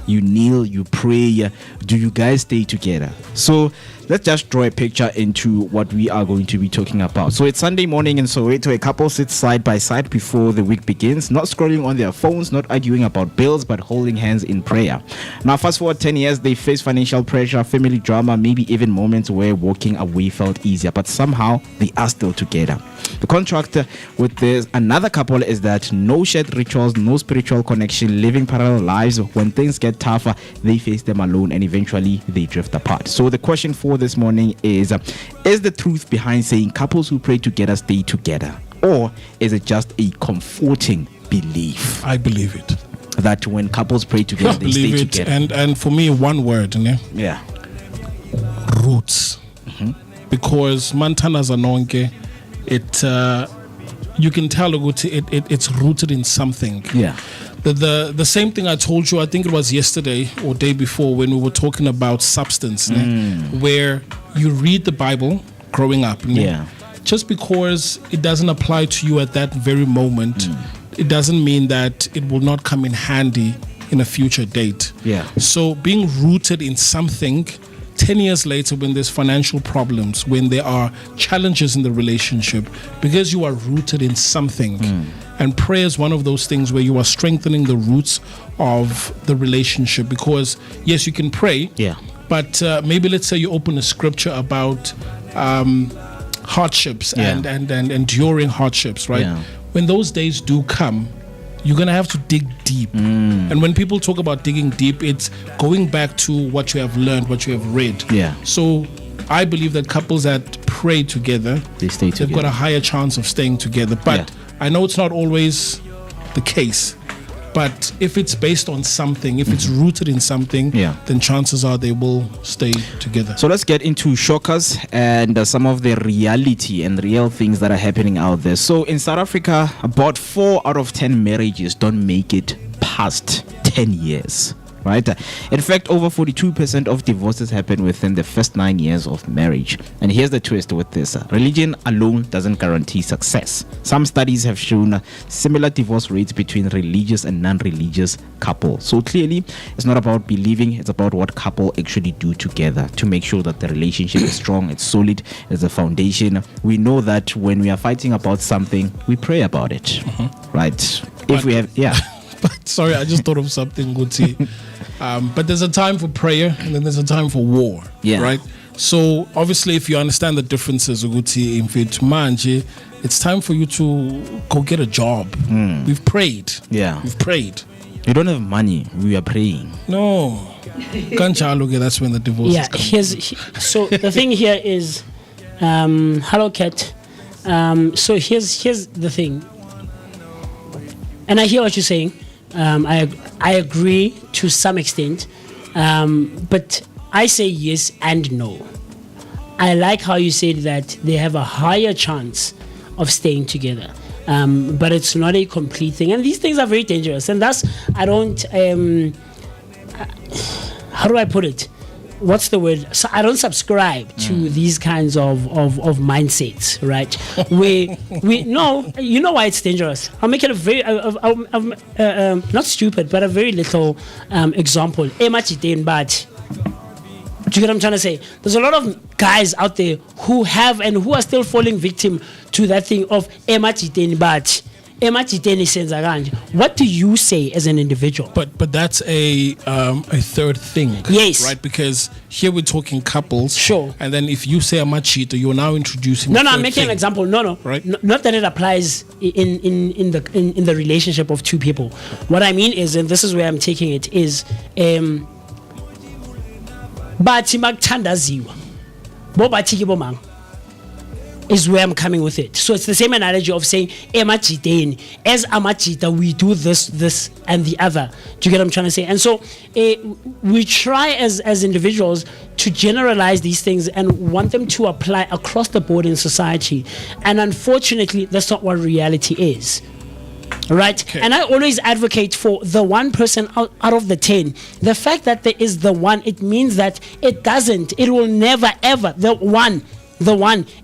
you kneel, you pray, do you guys stay together? So let's just draw a picture into what we are going to be talking about. So it's Sunday morning in Soweto. A couple sits side by side before the week begins, not scrolling on their phones, not arguing about bills, but holding hands in prayer. Now, fast forward 10 years, they face financial pressure, family drama, maybe even moments where walking away felt easier, but somehow they are still together. The contrast with this another couple is that no shared rituals, no spiritual connection, living parallel lives. When things get tougher, they face them alone and eventually they drift apart. So the question for this morning is the truth behind saying couples who pray together stay together? Or is it just a comforting belief?
I believe it.
That when couples pray together, they stay together.
And for me, one word,
yeah,
roots. Because Mantana Zanonke, you can tell it's rooted in something.
Yeah.
The same thing I told you, I think it was yesterday or day before when we were talking about substance, where you read the Bible growing up.
Yeah.
Just because it doesn't apply to you at that very moment, it doesn't mean that it will not come in handy in a future date.
Yeah.
So being rooted in something, 10 years later, when there's financial problems, when there are challenges in the relationship, because you are rooted in something. And prayer is one of those things where you are strengthening the roots of the relationship. Because, yes, you can pray, but maybe let's say you open a scripture about hardships and enduring hardships, right?
Yeah.
When those days do come, you're going to have to dig deep. And when people talk about digging deep, it's going back to what you have learned, what you have read.
Yeah.
So I believe that couples that pray together,
they stay together.
They've got a higher chance of staying together. But I know it's not always the case. But if it's based on something, if it's rooted in something, then chances are they will stay together.
So let's get into shockers and some of the reality and real things that are happening out there. So in South Africa, about 4 out of 10 marriages don't make it past 10 years. Right? In fact, over 42% of divorces happen within the first 9 years of marriage. And here's the twist with this. Religion alone doesn't guarantee success. Some studies have shown similar divorce rates between religious and non-religious couples. So clearly, it's not about believing, it's about what couple actually do together to make sure that the relationship is strong, it's solid, it's a foundation. We know that when we are fighting about something, we pray about it. Right? If we have,
But sorry, I just thought of something, Guti. But there's a time for prayer and then there's a time for war. Right? So obviously, if you understand the differences, Guti, in fit manje, it's time for you to go get a job. We've prayed. We've prayed.
You don't have money. We are praying.
No. That's when the divorce is coming.
So the thing here is, hello, Kat. So here's the thing. And I hear what you're saying. I agree to some extent, but I say yes and no. I like how you said that they have a higher chance of staying together, but it's not a complete thing. And these things are very dangerous. And thus, I don't. How do I put it? What's the word? So I don't subscribe to these kinds of mindsets, right? You know why it's dangerous. I'll make it a very, not stupid, but a very little example. But do you get what I'm trying to say? There's a lot of guys out there who have and who are still falling victim to that thing of but. What do you say as an individual?
But that's a third thing.
Yes.
Right? Because here we're talking couples.
Sure.
And then if you say I'm a cheater, you're now introducing
I'm making an example. No.
Right?
Not that it applies in the relationship of two people. What I mean is, and this is where I'm taking it, is bathi makuthandaziwa bo bathi ke bomang is where I'm coming with it. So it's the same analogy of saying emajiteni, as amajita we do this and the other. Do you get what I'm trying to say? And so we try as individuals to generalize these things and want them to apply across the board in society, and unfortunately that's not what reality is. Right? Okay. And I always advocate for the one person out of the 10. The fact that there is the one, it means that it will never ever, the one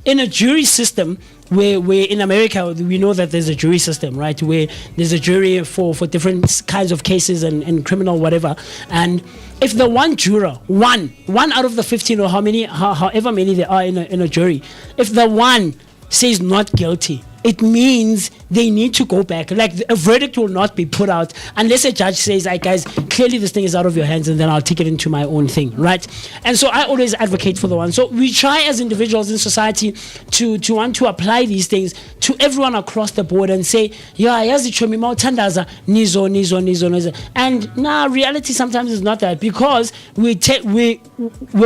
in a jury system, where in America we know that there's a jury system, right? Where there's a jury for different kinds of cases and criminal whatever. And if the one juror, one out of the 15 or however many there are in a jury, if the one says not guilty, it means they need to go back. Like a verdict will not be put out unless a judge says, "Hey guys, clearly this thing is out of your hands," and then I'll take it into my own thing, right? And so I always advocate for the one. So we try as individuals in society to want to apply these things to everyone across the board and say, "Yeah, yazi chomi mawuthandaza nizo." And now reality sometimes is not that, because we're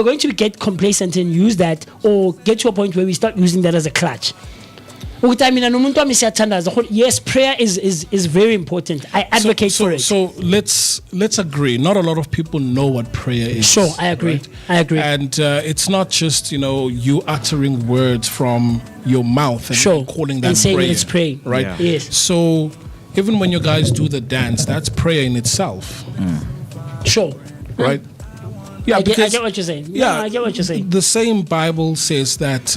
going to get complacent and use that, or get to a point where we start using that as a crutch. Yes, prayer is very important. I advocate for it.
So let's agree. Not a lot of people know what prayer is.
Sure, I agree.
Right?
I agree.
And it's not just you uttering words from your mouth and calling that
and saying
prayer,
it's praying.
Right?
Yeah. Yes.
So even when you guys do the dance, that's prayer in itself.
Sure.
Right? Yeah,
I get what you're saying. Yeah, I get what you're saying.
The same Bible says that.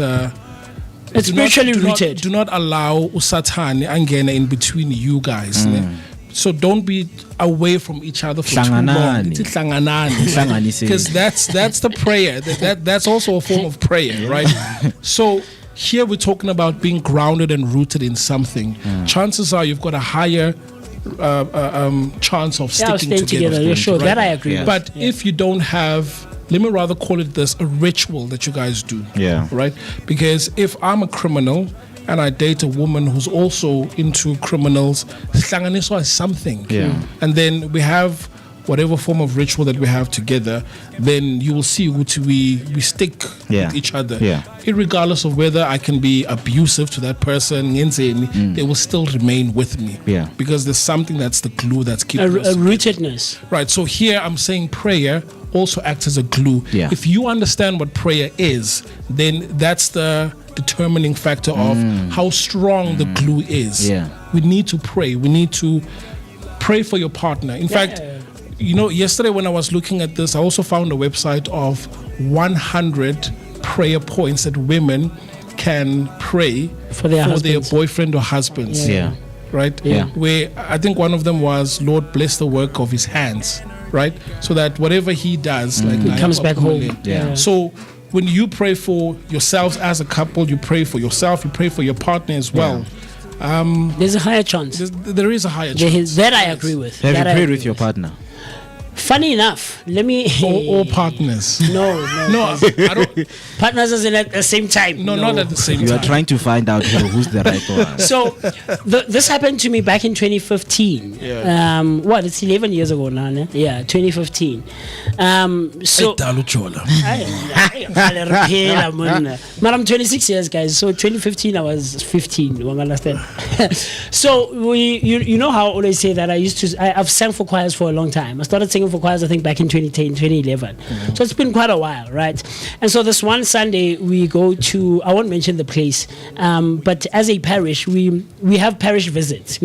It's spiritually rooted.
Do not allow Satan angena in between you guys. So don't be away from each other for too long. Because that's the prayer. That's also a form of prayer, right? So here we're talking about being grounded and rooted in something. Chances are you've got a higher chance of sticking together.
Yeah, sure. Right? That I agree with.
But if you don't have, let me rather call it this, a ritual that you guys do.
Yeah.
Right? Because if I'm a criminal and I date a woman who's also into criminals, hlanganiswa is something.
Yeah.
And then we have whatever form of ritual that we have together, then you will see which we stick with each other.
Yeah.
Irregardless of whether I can be abusive to that person, they will still remain with me.
Yeah.
Because there's something that's the glue that's keeping us
a rootedness.
Right. So here I'm saying prayer also acts as a glue.
Yeah.
If you understand what prayer is, then that's the determining factor of how strong the glue is.
Yeah.
We need to pray. We need to pray for your partner. In fact, yesterday when I was looking at this, I also found a website of 100 prayer points that women can pray
for their
boyfriend or husbands.
Yeah.
Right?
Yeah.
Where I think one of them was, Lord, bless the work of his hands. Right? So that whatever he does,
he comes back home.
Yeah.
So when you pray for yourselves as a couple, you pray for yourself, you pray for your partner as well.
There's a higher chance.
There is a higher chance.
That I agree with.
Have you prayed with your partner?
Funny enough, let me.
Or partners.
No.
I don't.
Partners as in at the same time.
No, not at the same time.
You are trying to find out who's the right one.
So, this happened to me back in 2015.
Yeah.
It's 11 years ago now. Ne? Yeah, 2015. So. But I'm 26 years, guys. So 2015, I was 15. You understand? So you know how I always say that I've sang for choirs for a long time. I started singing for choirs, I think, back in 2010, 2011. So it's been quite a while, right? And so this one Sunday we go to, I won't mention the place, but as a parish, we have parish visits.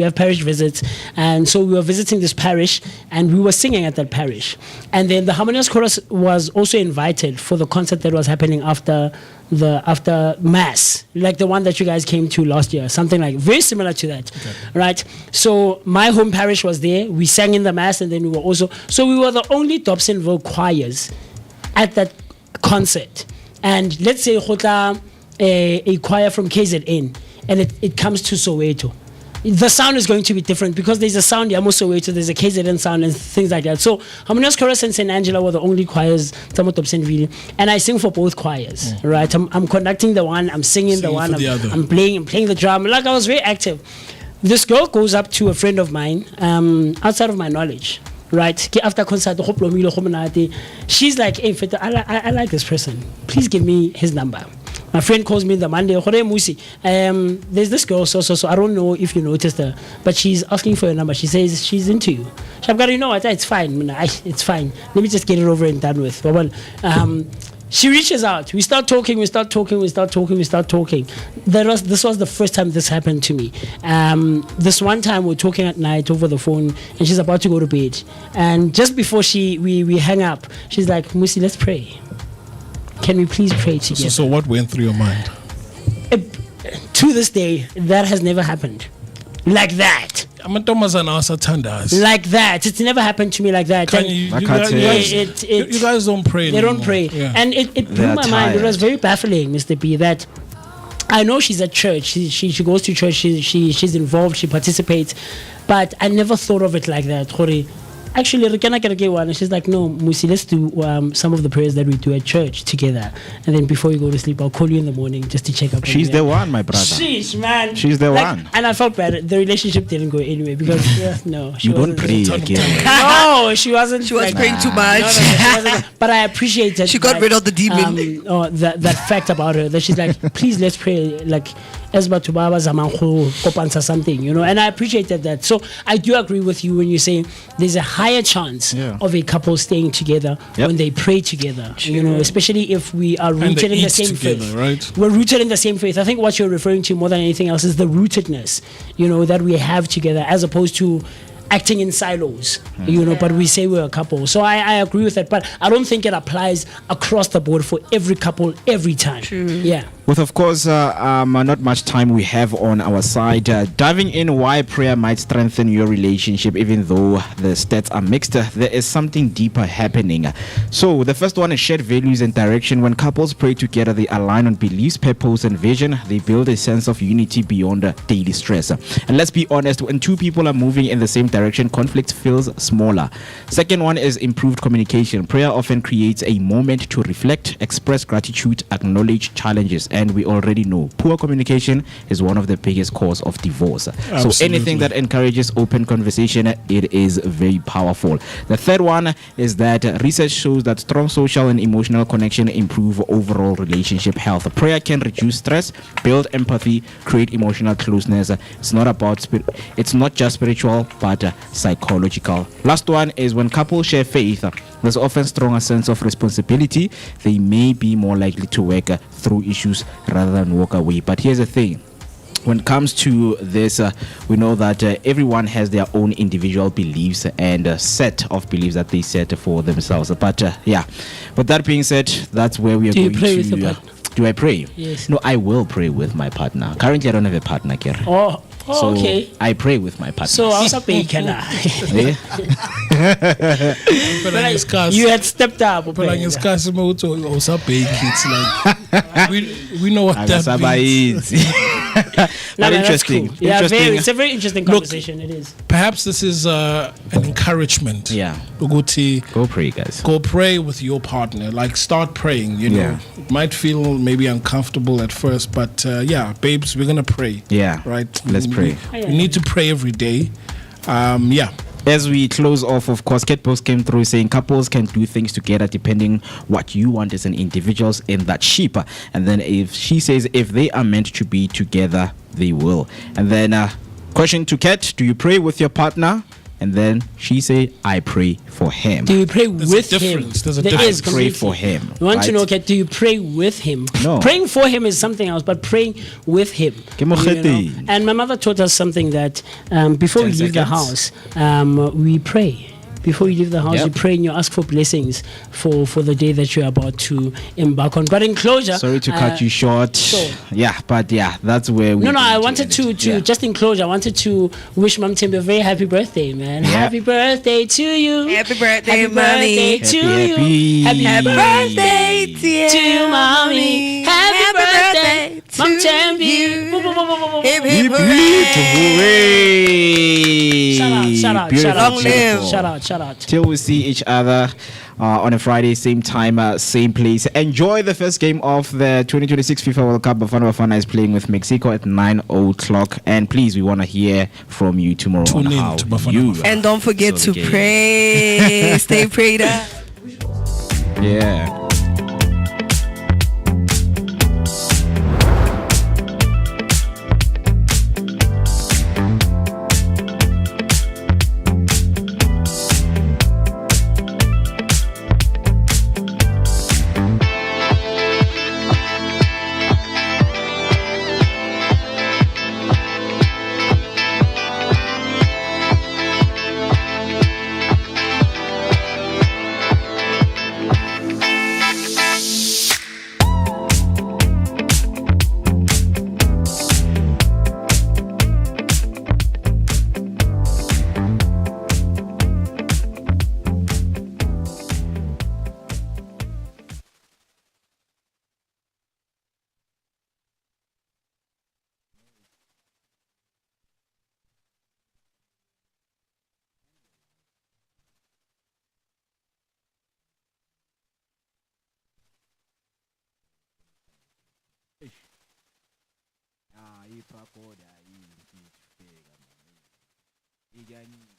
And so we were visiting this parish and we were singing at that parish. And then the Harmonious Chorus was also invited for the concert that was happening after Mass, like the one that you guys came to last year, something like very similar to that, right? So my home parish was there. We sang in the Mass, and then we were the only Dobsonville choirs at that concert. And let's say a choir from KZN, and it comes to Soweto. The sound is going to be different because there's a sound Yamo Soweto, there's a KZN sound and things like that. So Harmonious Chorus and St. Angela were the only choirs, and I sing for both choirs, right? I'm conducting the one, I'm singing the one, I'm playing the drum. Like, I was very active. This girl goes up to a friend of mine, outside of my knowledge, right? After concert, she's like, hey, I like this person. Please give me his number. My friend calls me the Monday. MooCee, there's this girl, so I don't know if you noticed her, but she's asking for your number. She says she's into you. You know what? It's fine. It's fine. Let me just get it over and done with. She reaches out. We start talking. This was the first time this happened to me. This one time we're talking at night over the phone, and she's about to go to bed. And just before we hang up, she's like, MooCee, let's pray. Can we please pray together?
So what went through your mind?
to this day, that has never happened. Like that. Like that. It's never happened to me like that.
You guys don't pray.
They don't pray.
Yeah.
And it blew my mind. It was very baffling, Mr. B, that I know she's at church. She goes to church. She's involved. She participates. But I never thought of it like that. Actually, and she's like, no, MooCee, let's do some of the prayers that we do at church together. And then before you go to sleep, I'll call you in the morning just to check up on you.
She's the one, my brother.
Sheesh, man.
She's the one.
And I felt bad. The relationship didn't go anywhere because, no.
You don't pray again.
No, she wasn't.
She was praying too much.
No, she wasn't. But I appreciate that.
She got rid of the demon.
That fact about her, that she's like, please, let's pray. Like, something, and I appreciated that. So I do agree with you when you say there's a higher chance of a couple staying together when they pray together. Especially if we are rooted in the same faith. Right? We're rooted in the same faith. I think what you're referring to more than anything else is the rootedness, that we have together, as opposed to acting in silos, but we say we're a couple. So I agree with that, but I don't think it applies across the board for every couple every time. True. Yeah.
With, of course, not much time we have on our side, diving in why prayer might strengthen your relationship, even though the stats are mixed, there is something deeper happening. So the first one is shared values and direction. When couples pray together, they align on beliefs, purpose, and vision. They build a sense of unity beyond daily stress. And let's be honest, when two people are moving in the same direction, conflict feels smaller. Second one is improved communication. Prayer often creates a moment to reflect, express gratitude, acknowledge challenges, and we already know poor communication is one of the biggest cause of divorce. Absolutely. So anything that encourages open conversation, it is very powerful. The third one is that research shows that strong social and emotional connection improve overall relationship health. Prayer can reduce stress, build empathy, create emotional closeness. It's not just spiritual, but psychological. Last one is when couples share faith, there's often stronger sense of responsibility. They may be more likely to work through issues rather than walk away. But here's the thing. When it comes to this, we know that everyone has their own individual beliefs and a set of beliefs that they set for themselves. But with that being said, that's where we are going to... Do you pray with your partner? Do I pray?
Yes.
No, I will pray with my partner. Currently, I don't have a partner, Kira. So
okay.
I pray with my partner.
So I was a bacon. You had stepped up.
It's like we know what that means.
But interesting.
Cool. Yeah, it's a very interesting conversation. It is.
Perhaps this is an encouragement.
Yeah.
Go
pray, guys.
Go pray with your partner. Like, start praying. It might feel maybe uncomfortable at first, but babes, we're gonna pray.
Yeah.
Right.
Let's pray.
We need to pray every day.
As we close off, of course, Kate Post came through saying couples can do things together depending what you want as an individuals in that ship. And then if she says if they are meant to be together, they will. And then question to Kate, do you pray with your partner? And then she said, I pray for him.
Do you pray with him?
There's a difference.
I pray for him.
We want to know, okay, do you pray with him?
No.
Praying for him is something else, but praying with him. And my mother taught us something that before we leave the house, we pray. Before you leave the house, you pray and you ask for blessings for the day that you're about to embark on. But in closure...
Sorry to cut you short. That's where we...
I wanted to just in closure, I wanted to wish Mom Tim a very happy birthday, man. Yeah. Happy birthday to you.
Happy birthday,
Happy birthday to you. Happy birthday to you, Mommy. Happy birthday, Mom Tim.
Hip, hip, hooray.
Shout out.
Long live.
Shout out.
Till we see each other on a Friday, same time, same place. Enjoy the first game of the 2026 FIFA World Cup. Bafana is playing with Mexico at 9 o'clock. And please, we want to hear from you tomorrow.
Tune in to Bafana.
And don't forget to pray. Stay prayed up.
Yeah. ipakoda yifika man. Igani